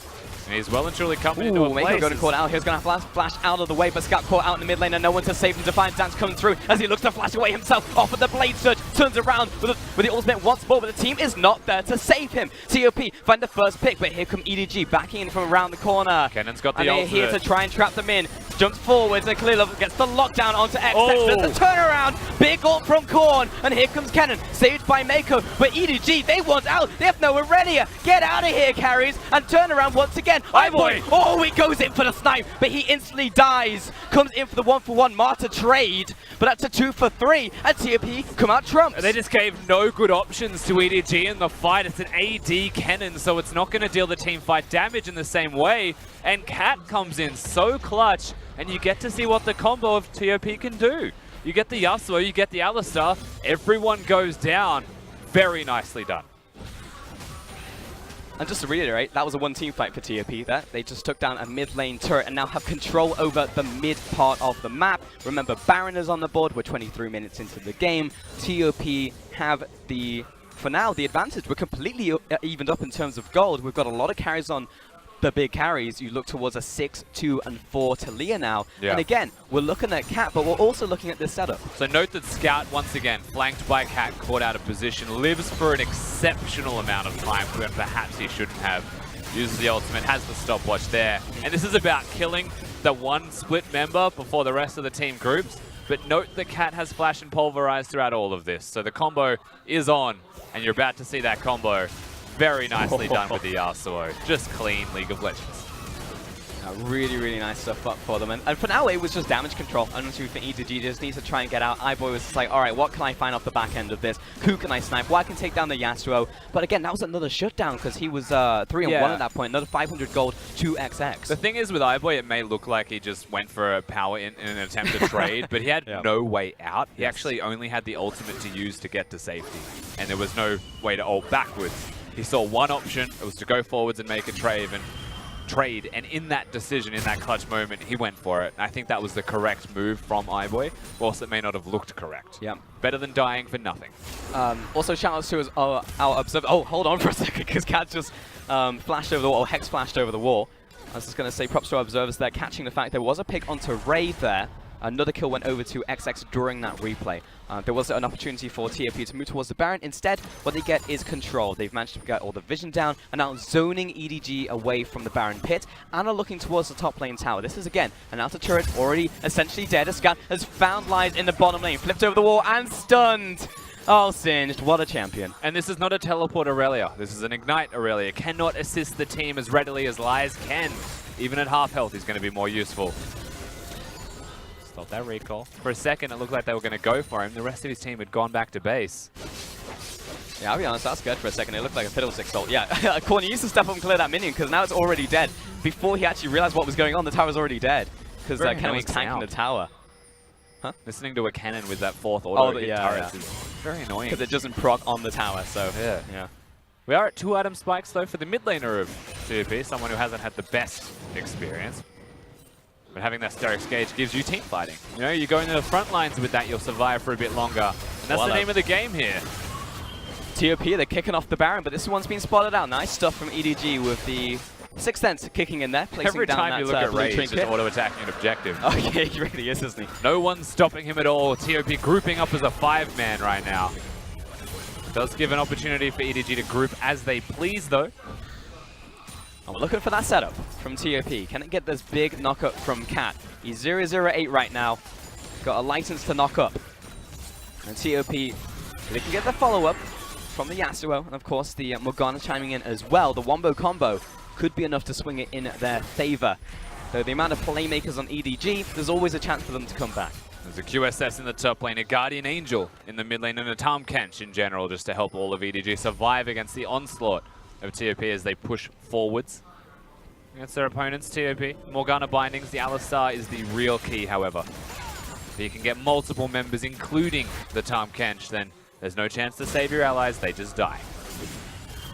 And he's well and truly coming into a Mako place. going to call out. He's going to flash out of the way, but Scout caught out in the mid lane and no one to save him. Defiant Dance coming through as he looks to flash away himself off of the Blade Surge. Turns around with the ultimate once more, but the team is not there to save him. TOP find the first pick, but here come EDG backing in from around the corner. Kennan's got the and they're ultimate. here to try and trap them in. Jumps forwards and clear level gets the lockdown onto XX. There's the turnaround. Big ult from Korn. And here comes Kennen. Saved by Mako. But EDG, they want out. They have nowhere ready. Get out of here, carries. And turn around once again. Boy. Oh, he goes in for the snipe. But he instantly dies. Comes in for the 1-for-1 Martyr trade. But that's a 2-for-3. And TOP come out trumps. They just gave no good options to EDG in the fight. It's an AD Kennen, so it's not going to deal the team fight damage in the same way. And Cat comes in so clutch. And you get to see what the combo of TOP can do. You get the Yasuo, you get the Alistar, everyone goes down. Very nicely done. And just to reiterate, that was a one-team fight for TOP there. They just took down a mid-lane turret and now have control over the mid part of the map. Remember, Baron is on the board. We're 23 minutes into the game. TOP have for now, the advantage. We're completely evened up in terms of gold. We've got a lot of carries on the big carries. You look towards a 6, 2, and 4 Talia now. Yeah. And again, we're looking at Cat, but we're also looking at this setup. So note that Scout, once again, flanked by Cat, caught out of position, lives for an exceptional amount of time when perhaps he shouldn't have. Uses the ultimate, has the stopwatch there. And this is about killing the one split member before the rest of the team groups. But note that Cat has flash and pulverize throughout all of this. So the combo is on, and you're about to see that combo. Very nicely done with the Yasuo. Just clean League of Legends. Really, really nice stuff up for them. And for now, it was just damage control. Honestly, for EDG, just needs to try and get out. iBoy was just like, all right, what can I find off the back end of this? Who can I snipe? Well, I can take down the Yasuo. But again, that was another shutdown because he was 3-1 at that point. Another 500 gold to XX. The thing is with iBoy, it may look like he just went for a power in an attempt to trade, but he had no way out. He actually only had the ultimate to use to get to safety. And there was no way to ult backwards. He saw one option. It was to go forwards and make a trade. And in that decision, in that clutch moment, he went for it. I think that was the correct move from iBoy, whilst it may not have looked correct. Yeah. Better than dying for nothing. Also, shout outs to our observer. Oh, hold on for a second, because Cat just flashed over the wall, or Hex flashed over the wall. I was just going to say props to our observers there, catching the fact there was a pick onto Ray there. Another kill went over to XX during that replay. There was an opportunity for TOP to move towards the Baron. Instead, what they get is control. They've managed to get all the vision down and now zoning EDG away from the Baron pit and are looking towards the top lane tower. This is, again, an outer turret already essentially dead. A Scout has found lies in the bottom lane, flipped over the wall and stunned. Oh, Singed, what a champion. And this is not a teleport Aurelia. This is an Ignite Aurelia. Cannot assist the team as readily as Lies can. Even at half health, he's going to be more useful. Stop that recall. For a second, it looked like they were going to go for him. The rest of his team had gone back to base. Yeah, I'll be honest, I was scared for a second. It looked like a Fiddlesticks ult. Yeah, Corny used to step up and clear that minion because now it's already dead. Before he actually realized what was going on, the tower was already dead because Kennen was tanking the tower. Huh? Listening to a cannon with that fourth auto hit turret is very annoying. Because it doesn't proc on the tower, so yeah. We are at 2 item spikes though for the mid laner of TOP, someone who hasn't had the best experience. But having that Sterix gauge gives you team fighting. You know, you go into the front lines with that, you'll survive for a bit longer. And that's the name of the game here. TOP, they're kicking off the Baron, but this one's been spotted out. Nice stuff from EDG with the Sixth Sense kicking in there. Every time you look at Ray, he's just auto-attacking an objective. Oh yeah, he really is, isn't he? No one's stopping him at all. TOP grouping up as a 5-man right now. It does give an opportunity for EDG to group as they please, though. And we're looking for that setup from TOP. Can it get this big knock-up from Cat? He's 0-0-8 right now. Got a license to knock up. And TOP, they can get the follow-up from the Yasuo. And of course, the Morgana chiming in as well. The Wombo combo could be enough to swing it in their favor. Though the amount of playmakers on EDG, there's always a chance for them to come back. There's a QSS in the top lane, a Guardian Angel in the mid lane, and a Tahm Kench in general, just to help all of EDG survive against the onslaught of TOP as they push forwards against their opponents. TOP, Morgana bindings, the Alistar is the real key, however. If you can get multiple members, including the Tahm Kench, then there's no chance to save your allies, they just die.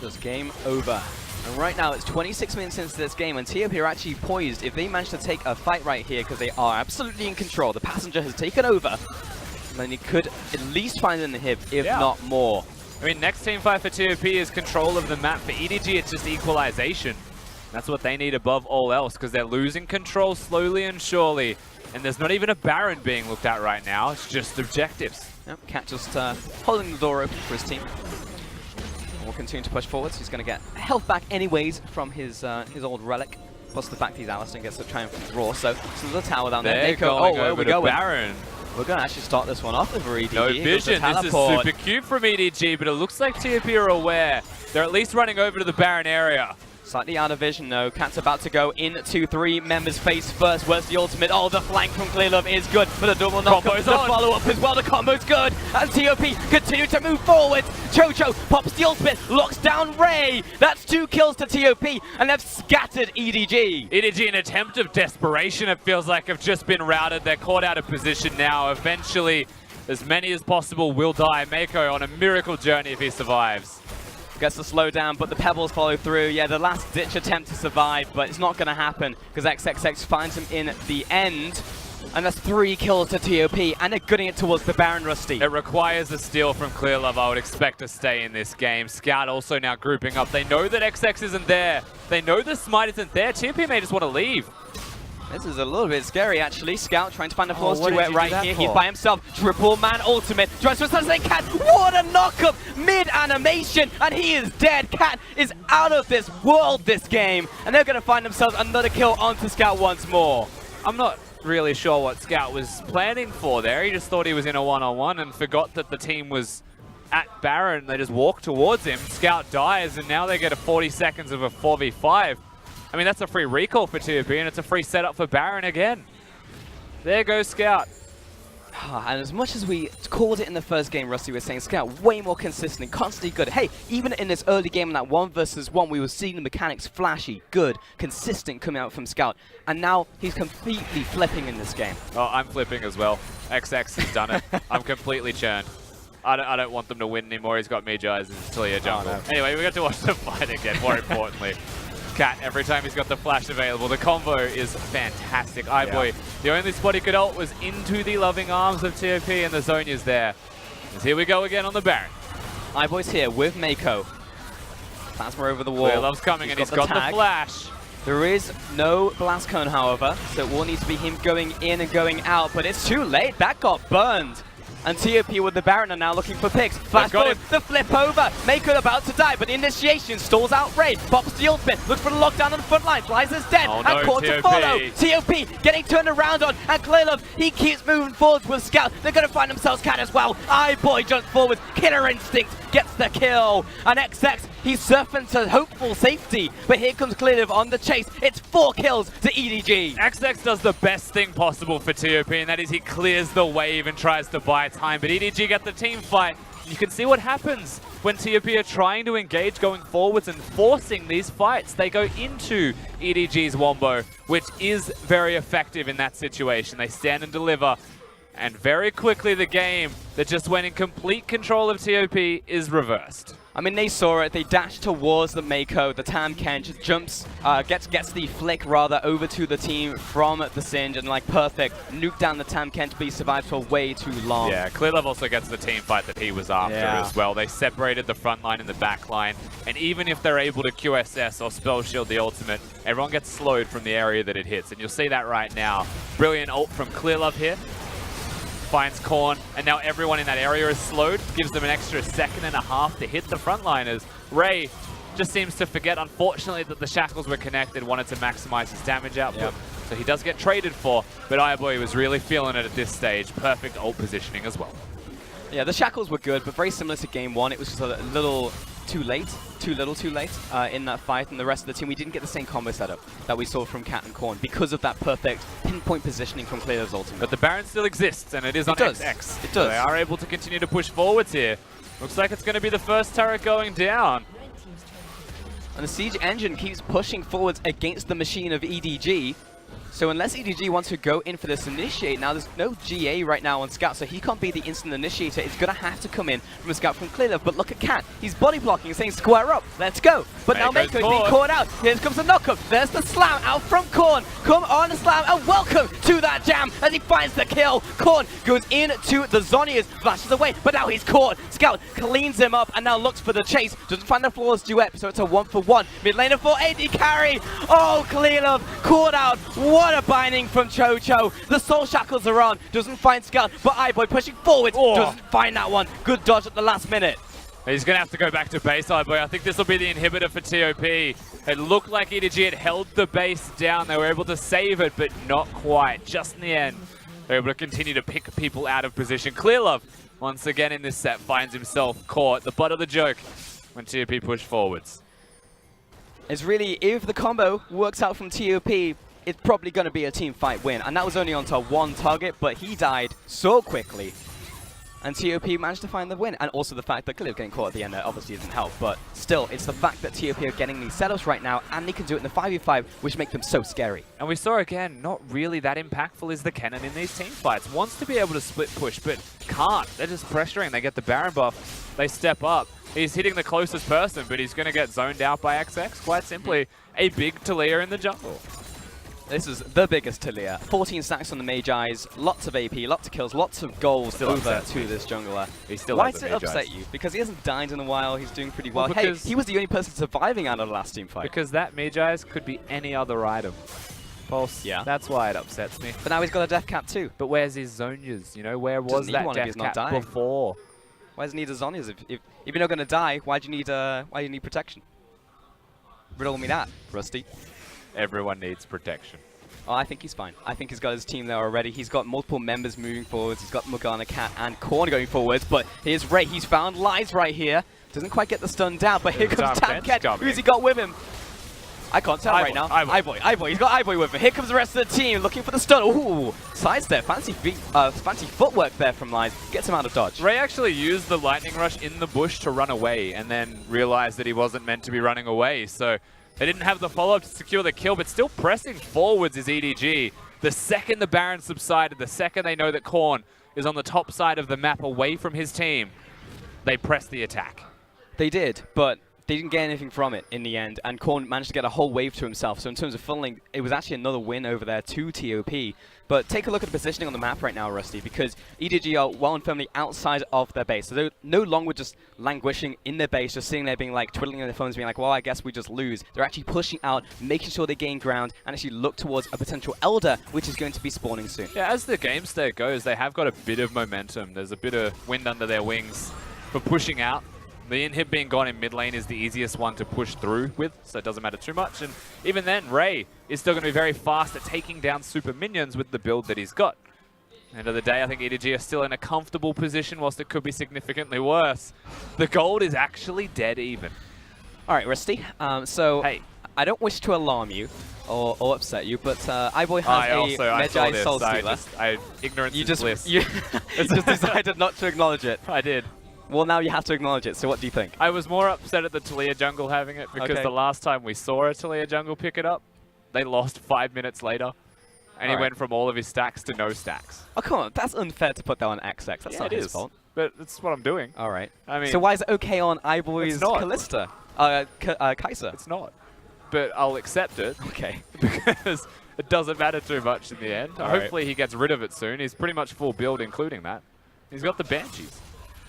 Just game over. And right now, it's 26 minutes into this game, and TOP are actually poised. If they manage to take a fight right here, because they are absolutely in control, the Passenger has taken over, then he could at least find an inhib, if not more. I mean, next team fight for TOP is control of the map. For EDG, it's just equalization. That's what they need above all else, because they're losing control slowly and surely. And there's not even a Baron being looked at right now. It's just objectives. Yep, Cat just holding the door open for his team. And will continue to push forwards. He's going to get health back anyways from his old relic. Plus the fact he's Alistair gets the triumphant roar. So it's a little tower down there. They're going over to Baron. We're going to actually start this one off over EDG. No vision. This is super cute from EDG, but it looks like TOP are aware. They're at least running over to the Baron area. Slightly out of vision, though. Cat's about to go into 3 members face first. Where's the ultimate? Oh, the flank from Clearlove is good, but the double knock-up is the follow-up as well. The combo's good, and TOP continue to move forward. Chocho pops the ultimate, locks down Ray. That's 2 kills to TOP, and they've scattered EDG. EDG, an attempt of desperation, it feels like, have just been routed. They're caught out of position now. Eventually, as many as possible will die. Mako on a miracle journey if he survives. Gets the slow down, but the pebbles follow through. Yeah, the last ditch attempt to survive, but it's not going to happen because XXX finds him in the end. And that's 3 kills to TOP, and they're getting it towards the Baron, Rusty. It requires a steal from Clearlove, I would expect to stay in this game. Scout also now grouping up. They know that XX isn't there. They know the Smite isn't there. TOP may just want to leave. This is a little bit scary, actually. Scout trying to find the floor duet right here. He's by himself. Triple man ultimate. Tries to assassinate Cat. What a knock-up mid-animation. And he is dead. Cat is out of this world this game. And they're going to find themselves another kill onto Scout once more. I'm not really sure what Scout was planning for there. He just thought he was in a one-on-one and forgot that the team was at Baron. They just walked towards him. Scout dies, and now they get a 40 seconds of a 4v5. I mean, that's a free recall for TOP, and it's a free setup for Baron again. There goes Scout. And as much as we called it in the first game, Rusty was saying Scout way more consistent, constantly good. Hey, even in this early game in that 1 versus 1, we were seeing the mechanics flashy, good, consistent coming out from Scout. And now he's completely flipping in this game. Oh, I'm flipping as well. XX has done it. I'm completely churned. I don't want them to win anymore. He's got Mage Eyes and Talia jungle. Oh, no. Anyway, we got to watch the fight again, more importantly. Cat, every time he's got the flash available. The combo is fantastic. Boy, the only spot he could ult was into the loving arms of TOP, and the Zonya's there. As here we go again on the Baron. Boy's here with Mako. Plasma over the wall. Clearlove's coming, and he's got the flash. There is no blast cone, however, so it will need to be him going in and going out, but it's too late. That got burned. And TOP with the Baron are now looking for picks. Flash forward, the flip over. Mako about to die, but initiation stalls out Ray. Pops the ultimate, looks for the lockdown on the front line. Liza's dead, and caught to follow. TOP getting turned around on, and Clearlove, he keeps moving forwards with Scout. They're going to find themselves Cat as well. Boy jumps forward, killer instinct, gets the kill. And XX, he's surfing to hopeful safety, but here comes Clearlove on the chase. It's 4 kills to EDG. XX does the best thing possible for TOP, and that is he clears the wave and tries to buy time, but EDG got the team fight. You can see what happens when TOP are trying to engage going forwards and forcing these fights. They go into EDG's wombo, which is very effective in that situation. They stand and deliver, and very quickly the game that just went in complete control of TOP is reversed. I mean, they saw it. They dash towards the Mako. The Tam Ken just jumps, gets the flick rather over to the team from the Singe, and like perfect, nuke down the Tam Ken, but he survived for way too long. Yeah, Clearlove also gets the team fight that he was after as well. They separated the front line and the back line, and even if they're able to QSS or spell shield the ultimate, everyone gets slowed from the area that it hits, and you'll see that right now. Brilliant ult from Clearlove here. Finds Korn, and now everyone in that area is slowed. Gives them an extra 1.5 seconds to hit the frontliners. Ray just seems to forget, unfortunately, that the shackles were connected, wanted to maximize his damage output. So he does get traded for, but Boy was really feeling it at this stage. Perfect ult positioning as well. Yeah, the shackles were good, but very similar to game 1. It was just a little too late in that fight, and the rest of the team, we didn't get the same combo setup that we saw from Cat and Korn because of that perfect pinpoint positioning from Clearlove's ultimate. But the Baron still exists, and it is on XX. It does. They are able to continue to push forwards here. Looks like it's going to be the first turret going down. And the Siege Engine keeps pushing forwards against the machine of EDG. So unless EDG wants to go in for this initiate, now there's no GA right now on Scout, so he can't be the instant initiator. It's going to have to come in from a Scout from Clearlove. But look at Cat. He's body blocking and saying square up. Let's go. But now Mako is being caught out. Here comes the knockup. There's the slam out from Korn. Come on the slam and welcome to that jam as he finds the kill. Korn goes into the Zhonya's, flashes away, but now he's caught. Scout cleans him up and now looks for the chase. Doesn't find the flawless duet, so it's a 1-for-1. Mid laner for AD carry. Oh, Clearlove caught out. What a binding from Chocho. The soul shackles are on. Doesn't find Scout, but iBoy pushing forward. Doesn't find that one. Good dodge at the last minute. He's going to have to go back to base, iBoy. I think this will be the inhibitor for TOP. It looked like EDG had held the base down. They were able to save it, but not quite. Just in the end, they were able to continue to pick people out of position. Clearlove, once again in this set, finds himself caught. The butt of the joke when TOP pushed forwards. It's really, if the combo works out from TOP, it's probably going to be a team fight win. And that was only onto one target, but he died so quickly. And TOP managed to find the win. And also the fact that Clearlove getting caught at the end obviously doesn't help. But still, it's the fact that TOP are getting these setups right now, and they can do it in the 5v5, which make them so scary. And we saw again, not really that impactful is the Kennen in these team fights. Wants to be able to split push, but can't. They're just pressuring. They get the Baron buff. They step up. He's hitting the closest person, but he's going to get zoned out by XX. Quite simply, a big Talia in the jungle. This is the biggest Talia. 14 stacks on the Magi's, lots of AP, lots of kills, lots of goals over to this jungler. He still Why has does the it Magi's. upset you? Because he hasn't died in a while, he's doing pretty well. Well, Hey, he was the only person surviving out of the last team fight. Because that Magi's could be any other item. Pulse, yeah. That's why it upsets me. But now he's got a death cap too. But where's his Zhonya's? You know, where was that death cap before? Why does he need a Zhonya's? If you're not going to die, why do you need protection? Riddle me that, Rusty. Everyone needs protection. Oh, I think he's fine. I think he's got his team there already. He's got multiple members moving forwards. He's got Morgana, Cat, and Korn going forwards. But here's Ray. He's found Lies right here. Doesn't quite get the stun down, but here comes Tamket. Who's he got with him? I can't tell right now. iBoy. He's got iBoy with him. Here comes the rest of the team looking for the stun. Ooh, sidestep. Fancy footwork there from Lies. Gets him out of dodge. Ray actually used the lightning rush in the bush to run away and then realized that he wasn't meant to be running away. So they didn't have the follow-up to secure the kill, but still pressing forwards is EDG. The second the Baron subsided, the second they know that Korn is on the top side of the map away from his team, they press the attack. They did, but they didn't get anything from it in the end, and Korn managed to get a whole wave to himself. So in terms of funneling, it was actually another win over there to TOP. But take a look at the positioning on the map right now, Rusty, because EDG are well and firmly outside of their base. So they're no longer just languishing in their base, just sitting there being like, twiddling their phones, being like, well, I guess we just lose. They're actually pushing out, making sure they gain ground, and actually look towards a potential Elder, which is going to be spawning soon. Yeah, as the game state goes, they have got a bit of momentum. There's a bit of wind under their wings for pushing out. The inhib being gone in mid lane is the easiest one to push through with, so it doesn't matter too much. And even then, Ray is still going to be very fast at taking down super minions with the build that he's got. End of the day, I think EDG are still in a comfortable position, whilst it could be significantly worse. The gold is actually dead even. All right, Rusty. So hey, I don't wish to alarm you or upset you, but iBoy has a Magi Soul Stealer. Ignorance is bliss. You just decided not to acknowledge it. I did. Well, now you have to acknowledge it, so what do you think? I was more upset at the Talia jungle having it, because the last time we saw a Talia jungle pick it up, they lost 5 minutes later, and he went from all of his stacks to no stacks. Oh, come on. That's unfair to put that on XX. That's not his fault. But that's what I'm doing. All right. I mean, so why is it okay on iBoy's Kalista? Kai'Sa? It's not. But I'll accept it. Okay. Because it doesn't matter too much in the end. Hopefully he gets rid of it soon. He's pretty much full build, including that. He's got the Banshees.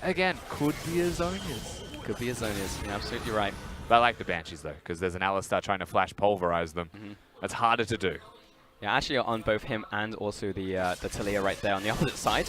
Again, could be a Zhonya's. Could be a Zhonya's. You're absolutely right. But I like the Banshees, though, because there's an Alistar trying to flash pulverize them. That's harder to do. Yeah, actually on both him and also the Talia right there on the opposite side.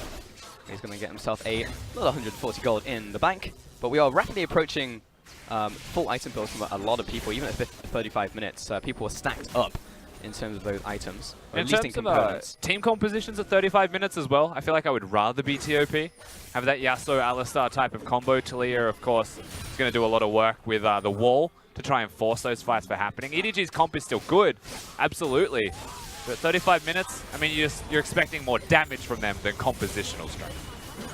He's going to get himself a little 140 gold in the bank. But we are rapidly approaching full item builds from a lot of people. Even at 35 minutes, people are stacked up in terms of those items. In terms of team compositions at 35 minutes as well, I feel like I would rather be TOP. Have that Yasuo Alistar type of combo. Talia, of course, is going to do a lot of work with the wall to try and force those fights for happening. EDG's comp is still good, absolutely. But 35 minutes, I mean, you're expecting more damage from them than compositional strength.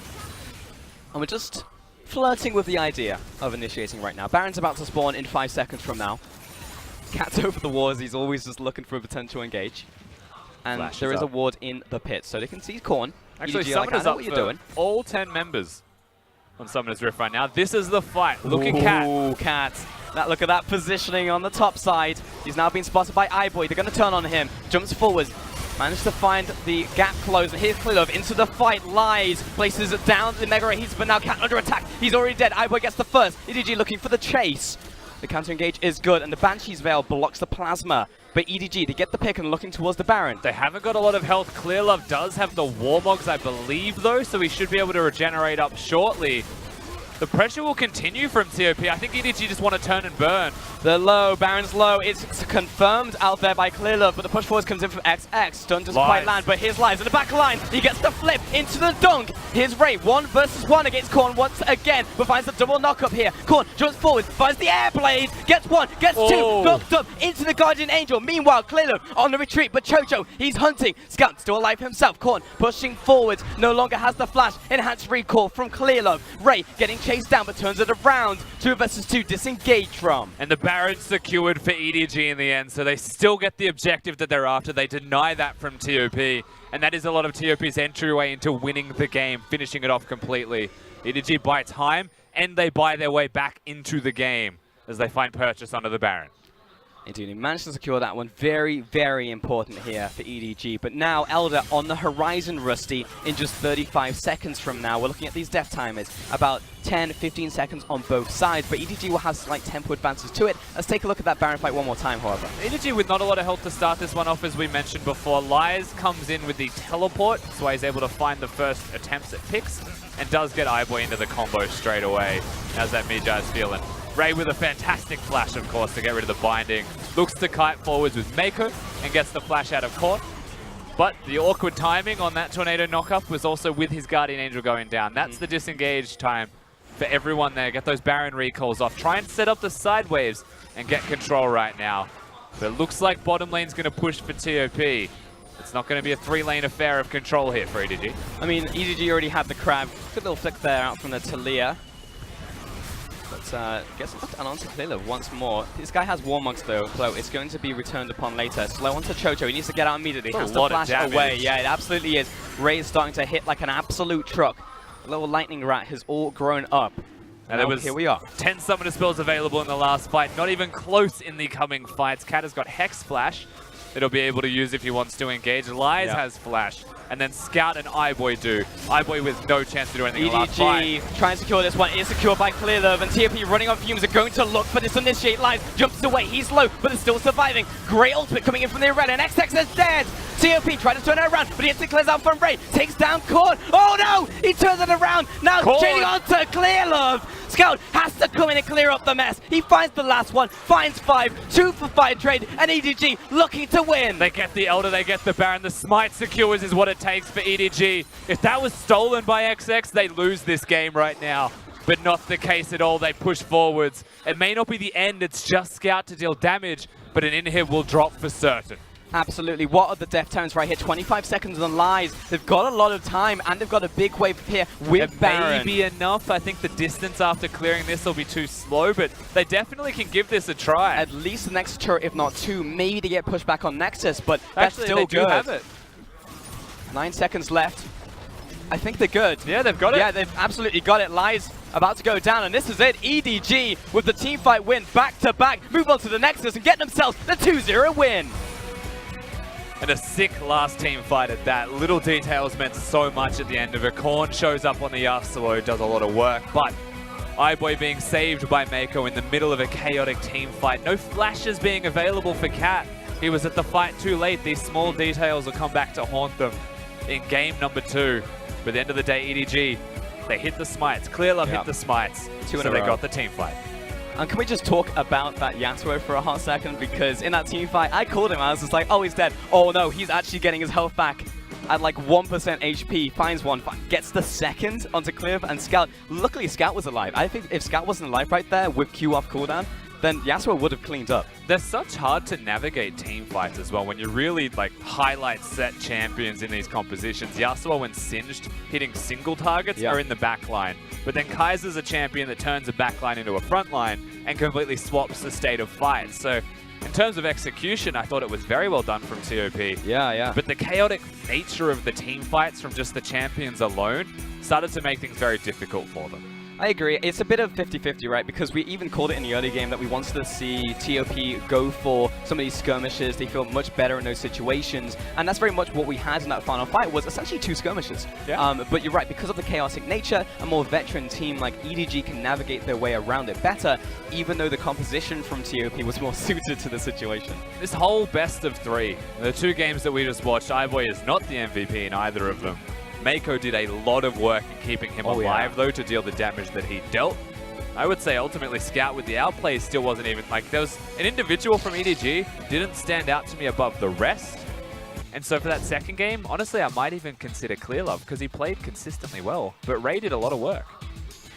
And we're just flirting with the idea of initiating right now. Baron's about to spawn in 5 seconds from now. Cat's over the walls, he's always just looking for a potential engage. And Flash there is a up. ward in the pit, so they can see Korn. Actually, EDG are like, Summoner's I know up what you're for doing. all 10 members on Summoner's Rift right now. This is the fight. Look at Cat. Ooh, Cat. Look at that positioning on the top side. He's now being spotted by iBoy. They're going to turn on him. Jumps forward. Managed to find the gap close, and here's Klilov into the fight. Lies, places it down the Mega Ray. But now Cat under attack. He's already dead. iBoy gets the first. EDG looking for the chase. The counter engage is good, and the Banshee's Veil blocks the Plasma. But EDG, they get the pick and looking towards the Baron. They haven't got a lot of health. Clearlove does have the Warmogs, I believe, though, so he should be able to regenerate up shortly. The pressure will continue from TOP. I think EDG just want to turn and burn. The low, Baron's low. It's confirmed out there by Clearlove, but the push forward comes in from XX. Stun doesn't quite land, but here's Lies in the back line. He gets the flip into the dunk. Here's Ray, 1 versus 1 against Korn once again, but finds the double knock up here. Korn jumps forward, finds the air blade, gets 1, gets 2, knocked up into the Guardian Angel. Meanwhile, Clearlove on the retreat, but Chocho, he's hunting. Scout still alive himself. Korn pushing forward, no longer has the flash. Enhanced recall from Clearlove. Ray getting chased down, but turns it around. 2 versus 2, disengage from. And the Baron secured for EDG in the end, so they still get the objective that they're after. They deny that from TOP, and that is a lot of TOP's entryway into winning the game, finishing it off completely. EDG buy time, and they buy their way back into the game as they find purchase under the Baron. Indeed, he managed to secure that one. Very, very important here for EDG. But now, Elder on the horizon, Rusty, in just 35 seconds from now. We're looking at these death timers. About 10, 15 seconds on both sides, but EDG will have slight tempo advances to it. Let's take a look at that Baron fight one more time, however. EDG with not a lot of health to start this one off, as we mentioned before. Lies comes in with the teleport, so he's able to find the first attempts at picks, and does get iBoy into the combo straight away. How's that Mejai's feeling? Ray with a fantastic flash, of course, to get rid of the binding. Looks to kite forwards with Mako and gets the flash out of court. But the awkward timing on that tornado knockup was also with his Guardian Angel going down. That's the disengage time for everyone there. Get those Baron recalls off. Try and set up the side waves and get control right now. But it looks like bottom lane's going to push for TOP. It's not going to be a 3-lane affair of control here for EDG. I mean, EDG already had the crab. Good little flick there out from the Talia. But gets knocked down onto Clearlove once more. This guy has Warmogs though, so it's going to be returned upon later. Slow onto Chocho. He needs to get out immediately. Has to flash away. Yeah, it absolutely is. Ray is starting to hit like an absolute truck. The little lightning rat has all grown up. And there was here we are. 10 summoner spells available in the last fight. Not even close in the coming fights. Cat has got Hex Flash that he'll be able to use if he wants to engage. Lies has Flash. And then Scout and iBoy do. iBoy with no chance to do anything in the last fight. EDG trying to secure this one. Is secured by Clearlove, and TOP running on fumes are going to look for this initiate. Lies jumps away. He's low, but is still surviving. Great ultimate coming in from the red, and XX is dead. TOP trying to turn it around, but he instantly clears out from Ray. Takes down Korn. Oh no! He turns it around. Now chaining on to Clearlove. Scout has to come in and clear up the mess. He finds the last one, finds 5, 2 for 5 trade, and EDG looking to win. They get the Elder, they get the Baron. The smite secures is what it takes for EDG. If that was stolen by XX, they lose this game right now. But not the case at all. They push forwards. It may not be the end, it's just Scout to deal damage, but an in-hit will drop for certain. Absolutely. What are the death times right here? 25 seconds on Lies. They've got a lot of time, and they've got a big wave here with Baron. It may be enough. I think the distance after clearing this will be too slow, but they definitely can give this a try. At least the next turret, if not 2. Maybe they get pushed back on Nexus, but that's actually still they good. do have it. 9 seconds left. I think they're good. Yeah, they've got it. Yeah, they've absolutely got it. Lies about to go down, and this is it. EDG with the team fight win back-to-back. Move on to the Nexus and get themselves the 2-0 win. And a sick last team fight at that. Little details meant so much at the end of it. Korn shows up on the Yasuo, does a lot of work, but iBoy being saved by Mako in the middle of a chaotic team fight. No flashes being available for Cat. He was at the fight too late. These small details will come back to haunt them in game number 2. But at the end of the day, EDG, they hit the smites. Clearlove hit the smites, so they got the team fight. And can we just talk about that Yasuo for a hot second? Because in that team fight, I called him. I was just like, oh, he's dead. Oh, no, he's actually getting his health back at like 1% HP. Finds one, gets the second onto Clearlove and Scout. Luckily, Scout was alive. I think if Scout wasn't alive right there with Q off cooldown, then Yasuo would have cleaned up. They're such hard to navigate team fights as well when you really like highlight set champions in these compositions. Yasuo and Singed hitting single targets are in the back line. But then Kaiser's a champion that turns a back line into a front line and completely swaps the state of fight. So In terms of execution, I thought it was very well done from TOP. Yeah. But the chaotic nature of the team fights from just the champions alone started to make things very difficult for them. I agree. It's a bit of 50-50, right? Because we even called it in the early game that we wanted to see TOP go for some of these skirmishes. They feel much better in those situations. And that's very much what we had in that final fight, was essentially 2 skirmishes. Yeah. But you're right, because of the chaotic nature, a more veteran team like EDG can navigate their way around it better, even though the composition from TOP was more suited to the situation. This whole best of 3, the 2 games that we just watched, iBoy is not the MVP in either of them. Mako did a lot of work in keeping him alive, though, to deal the damage that he dealt. I would say ultimately Scout with the outplay still wasn't even, like, there was an individual from EDG didn't stand out to me above the rest. And so for that second game, honestly, I might even consider Clearlove because he played consistently well, but Ray did a lot of work.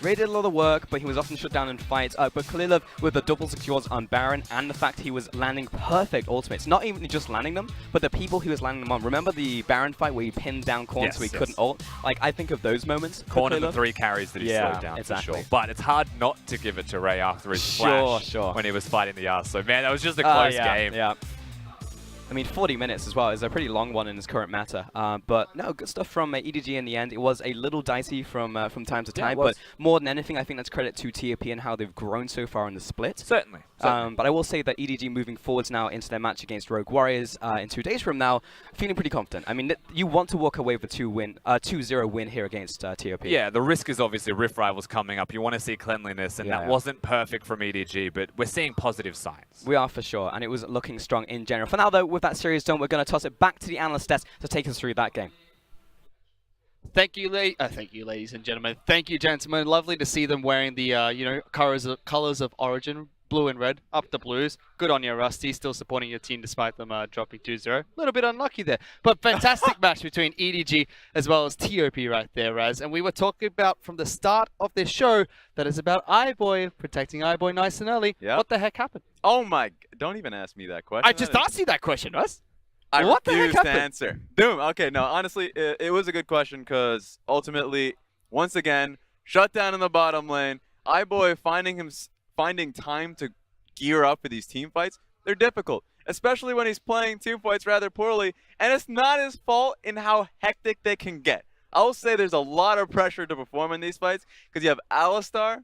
Ray did a lot of work, but he was often shut down in fights. But Clearlove, with the double secures on Baron and the fact he was landing perfect ultimates, not even just landing them, but the people he was landing them on. Remember the Baron fight where he pinned down Korn so he couldn't ult? Like, I think of those moments. Korn and the 3 carries that he slowed down, exactly. for sure. But it's hard not to give it to Ray after his flash when he was fighting the Yasuo. So, man, that was just a close game. Yeah. I mean, 40 minutes as well is a pretty long one in his current meta. But no, good stuff from EDG in the end. It was a little dicey from time to time, but more than anything, I think that's credit to TOP and how they've grown so far in the split. Certainly. But I will say that EDG moving forwards now into their match against Rogue Warriors in 2 days from now, feeling pretty confident. I mean, you want to walk away with a 2-0 win here against TOP. Yeah, the risk is obviously Rift Rivals coming up. You want to see cleanliness, and that wasn't perfect from EDG, but we're seeing positive signs. We are for sure, and it was looking strong in general. For now, though, with that series done, we're going to toss it back to the analyst desk to take us through that game. Thank you, ladies and gentlemen. Thank you, gentlemen. Lovely to see them wearing the colors of Origin, blue and red, up the Blues. Good on you, Rusty. Still supporting your team despite them dropping 2-0. A little bit unlucky there, but fantastic match between EDG as well as TOP right there, Raz. And we were talking about from the start of this show that is about iBoy protecting iBoy nice and early. Yep. What the heck happened? Oh my! Don't even ask me that question. I just asked you that question, Russ. I what the heck refuse happened? to answer. Doom. Okay, no, honestly, it was a good question because ultimately, once again, shut down in the bottom lane. iBoy finding time to gear up for these team fights. They're difficult, especially when he's playing team fights rather poorly, and it's not his fault in how hectic they can get. I will say there's a lot of pressure to perform in these fights because you have Alistar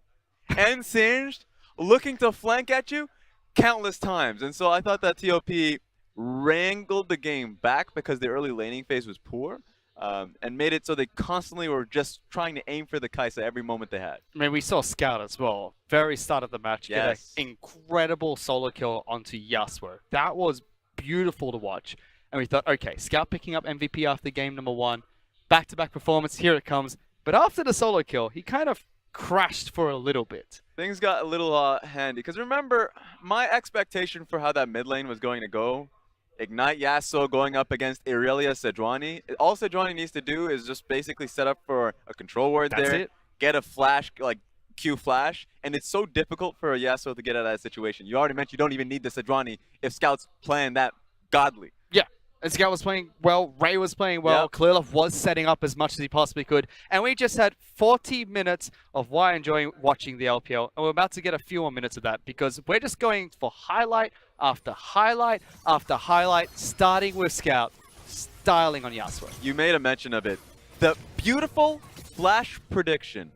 and Singed looking to flank at you countless times, and so I thought that TOP wrangled the game back because the early laning phase was poor, and made it so they constantly were just trying to aim for the Kai'Sa every moment they had. I mean, we saw Scout as well. Very start of the match, get an incredible solo kill onto Yasuo. That was beautiful to watch. And we thought, okay, Scout picking up MVP after game number 1. Back-to-back performance, here it comes. But after the solo kill, he kind of crashed for a little bit. Things got a little handy, because remember, my expectation for how that mid lane was going to go, Ignite Yasuo going up against Irelia Sejuani. All Sejuani needs to do is just basically set up for a control ward there, get a flash, like Q flash, and it's so difficult for a Yasuo to get out of that situation. You already mentioned you don't even need the Sejuani if Scout's playing that godly. Yeah, and Scout was playing well, Ray was playing well, Clearlove was setting up as much as he possibly could, and we just had 40 minutes of why enjoying watching the LPL, and we're about to get a few more minutes of that because we're just going for highlight after highlight after highlight, starting with Scout, styling on Yasuo. You made a mention of it. The beautiful flash prediction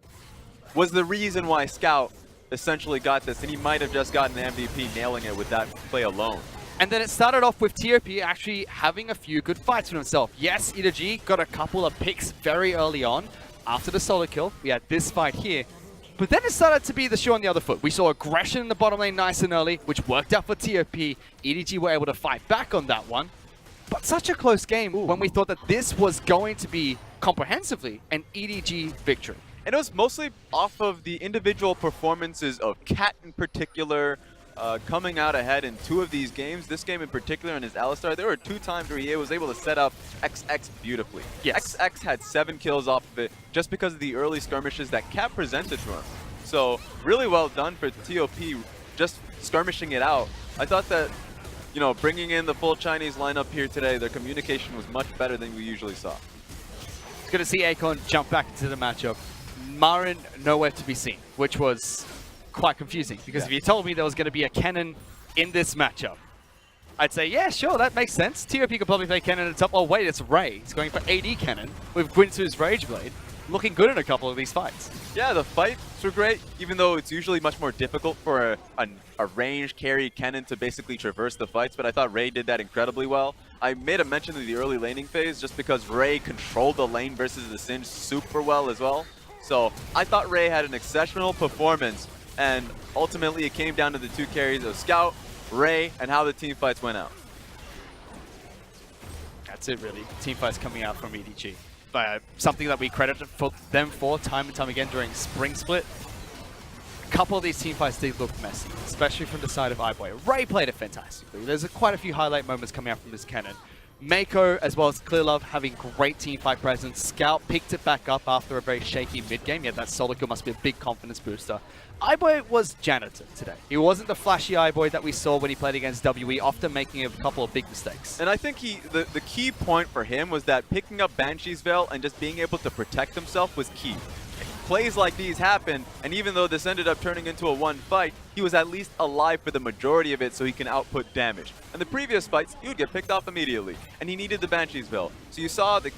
was the reason why Scout essentially got this, and he might have just gotten the MVP nailing it with that play alone. And then it started off with TOP actually having a few good fights for himself. Yes, EDG got a couple of picks very early on. After the solo kill, we had this fight here. But then it started to be the shoe on the other foot. We saw aggression in the bottom lane nice and early, which worked out for TOP. EDG were able to fight back on that one. But such a close game when we thought that this was going to be comprehensively an EDG victory. And it was mostly off of the individual performances of Cat in particular, coming out ahead in 2 of these games. This game in particular and his Alistar, there were 2 times where he was able to set up XX beautifully. Yes. XX had 7 kills off of it just because of the early skirmishes that Cat presented to him. So really well done for TOP just skirmishing it out. I thought that, you know, bringing in the full Chinese lineup here today, their communication was much better than we usually saw. It's good to see Akon jump back into the matchup. Marin nowhere to be seen, which was quite confusing because if you told me there was going to be a Kennen in this matchup, I'd say, yeah, sure, that makes sense. TOP could probably play Kennen at top. Oh, wait, it's Ray. He's going for AD Kennen with Gwinsu's Rage Blade. Looking good in a couple of these fights. Yeah, the fights were great, even though it's usually much more difficult for a range carry Kennen to basically traverse the fights, but I thought Ray did that incredibly well. I made a mention of the early laning phase just because Ray controlled the lane versus the Singe super well as well. So I thought Ray had an exceptional performance, and ultimately it came down to the two carries of Scout, Ray, and how the team fights went out. That's it, really. Team fights coming out from EDG. Something that we credit them for time and time again during Spring Split. A couple of these team fights did look messy, especially from the side of iBoy. Ray played it fantastically. There's quite a few highlight moments coming out from this Kennen. Mako, as well as Clearlove, having great team fight presence. Scout picked it back up after a very shaky mid-game. Yeah, that solo kill must be a big confidence booster. iBoy was janitor today. He wasn't the flashy iBoy that we saw when he played against WE, often making a couple of big mistakes. And I think the key point for him was that picking up Banshee's Veil and just being able to protect himself was key. Plays like these happened, and even though this ended up turning into a one fight, he was at least alive for the majority of it so he can output damage. In the previous fights, he would get picked off immediately, and he needed the Banshee's Veil. So you saw the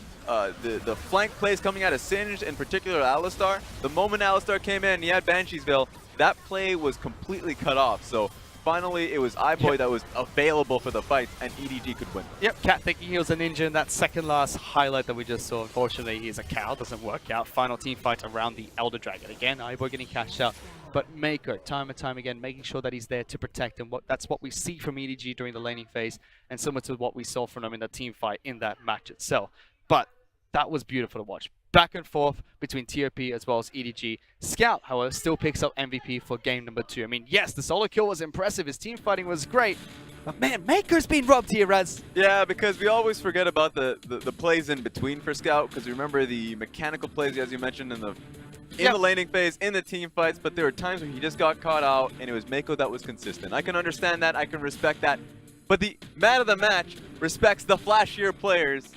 flank plays coming out of Singed, in particular Alistar. The moment Alistar came in and he had Banshee's Veil, that play was completely cut off. So finally, it was iBoy that was available for the fight, and EDG could win. Yep, Cat thinking he was a ninja in that second last highlight that we just saw. Unfortunately, he's a cow, doesn't work out. Final team fight around the Elder Dragon. Again, iBoy getting cashed out, but Mako, time and time again, making sure that he's there to protect him. That's what we see from EDG during the laning phase, and similar to what we saw from them in the team fight in that match itself. But that was beautiful to watch. Back and forth between TOP as well as EDG. Scout, however, still picks up MVP for game number 2. I mean, yes, the solo kill was impressive. His team fighting was great. But man, Maker's been robbed here, Raz. Yeah, because we always forget about the plays in between for Scout, because remember the mechanical plays, as you mentioned, in the laning phase, in the team fights, but there were times where he just got caught out, and it was Mako that was consistent. I can understand that. I can respect that. But the man of the match respects the flashier players.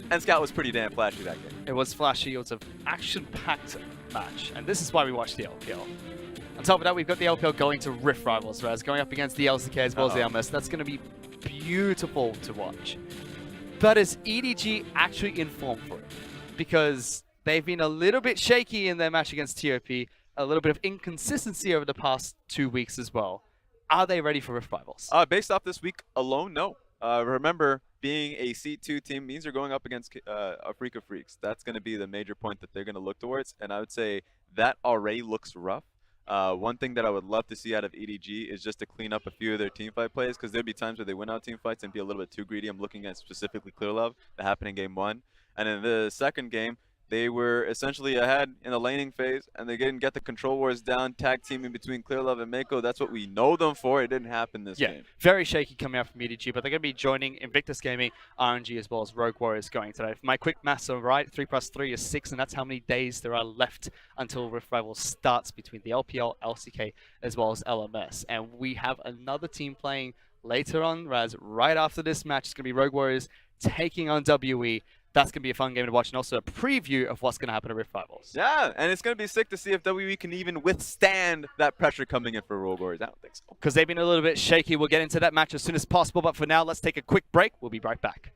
And Scout was pretty damn flashy that game. It was flashy. It was an action-packed match. And this is why we watch the LPL. On top of that, we've got the LPL going to Rift Rivals, Raz, going up against the LCK as well as the LMS. That's going to be beautiful to watch. But is EDG actually in form for it? Because they've been a little bit shaky in their match against TOP, a little bit of inconsistency over the past 2 weeks as well. Are they ready for Rift Rivals? Based off this week alone, no. Remember, being a C2 team means you're going up against a Freak of Freaks. That's going to be the major point that they're going to look towards, and I would say that already looks rough. One thing that I would love to see out of EDG is just to clean up a few of their team fight plays, because there'd be times where they win out team fights and be a little bit too greedy. I'm looking at specifically Clearlove that happened in game 1. And in the second game, they were essentially ahead in the laning phase, and they didn't get the control wars down, tag teaming between Clearlove and Mako. That's what we know them for. It didn't happen this game. Very shaky coming out from EDG, but they're going to be joining Invictus Gaming, RNG, as well as Rogue Warriors going today. If my quick maths are right, 3 + 3 is 6, and that's how many days there are left until Rift Rivals starts between the LPL, LCK, as well as LMS. And we have another team playing later on, Raz, right after this match. It's going to be Rogue Warriors taking on WE. That's going to be a fun game to watch, and also a preview of what's going to happen at Rift Rivals. Yeah, and it's going to be sick to see if WE can even withstand that pressure coming in for Rogue Warriors. I don't think so. Because they've been a little bit shaky. We'll get into that match as soon as possible, but for now, let's take a quick break. We'll be right back.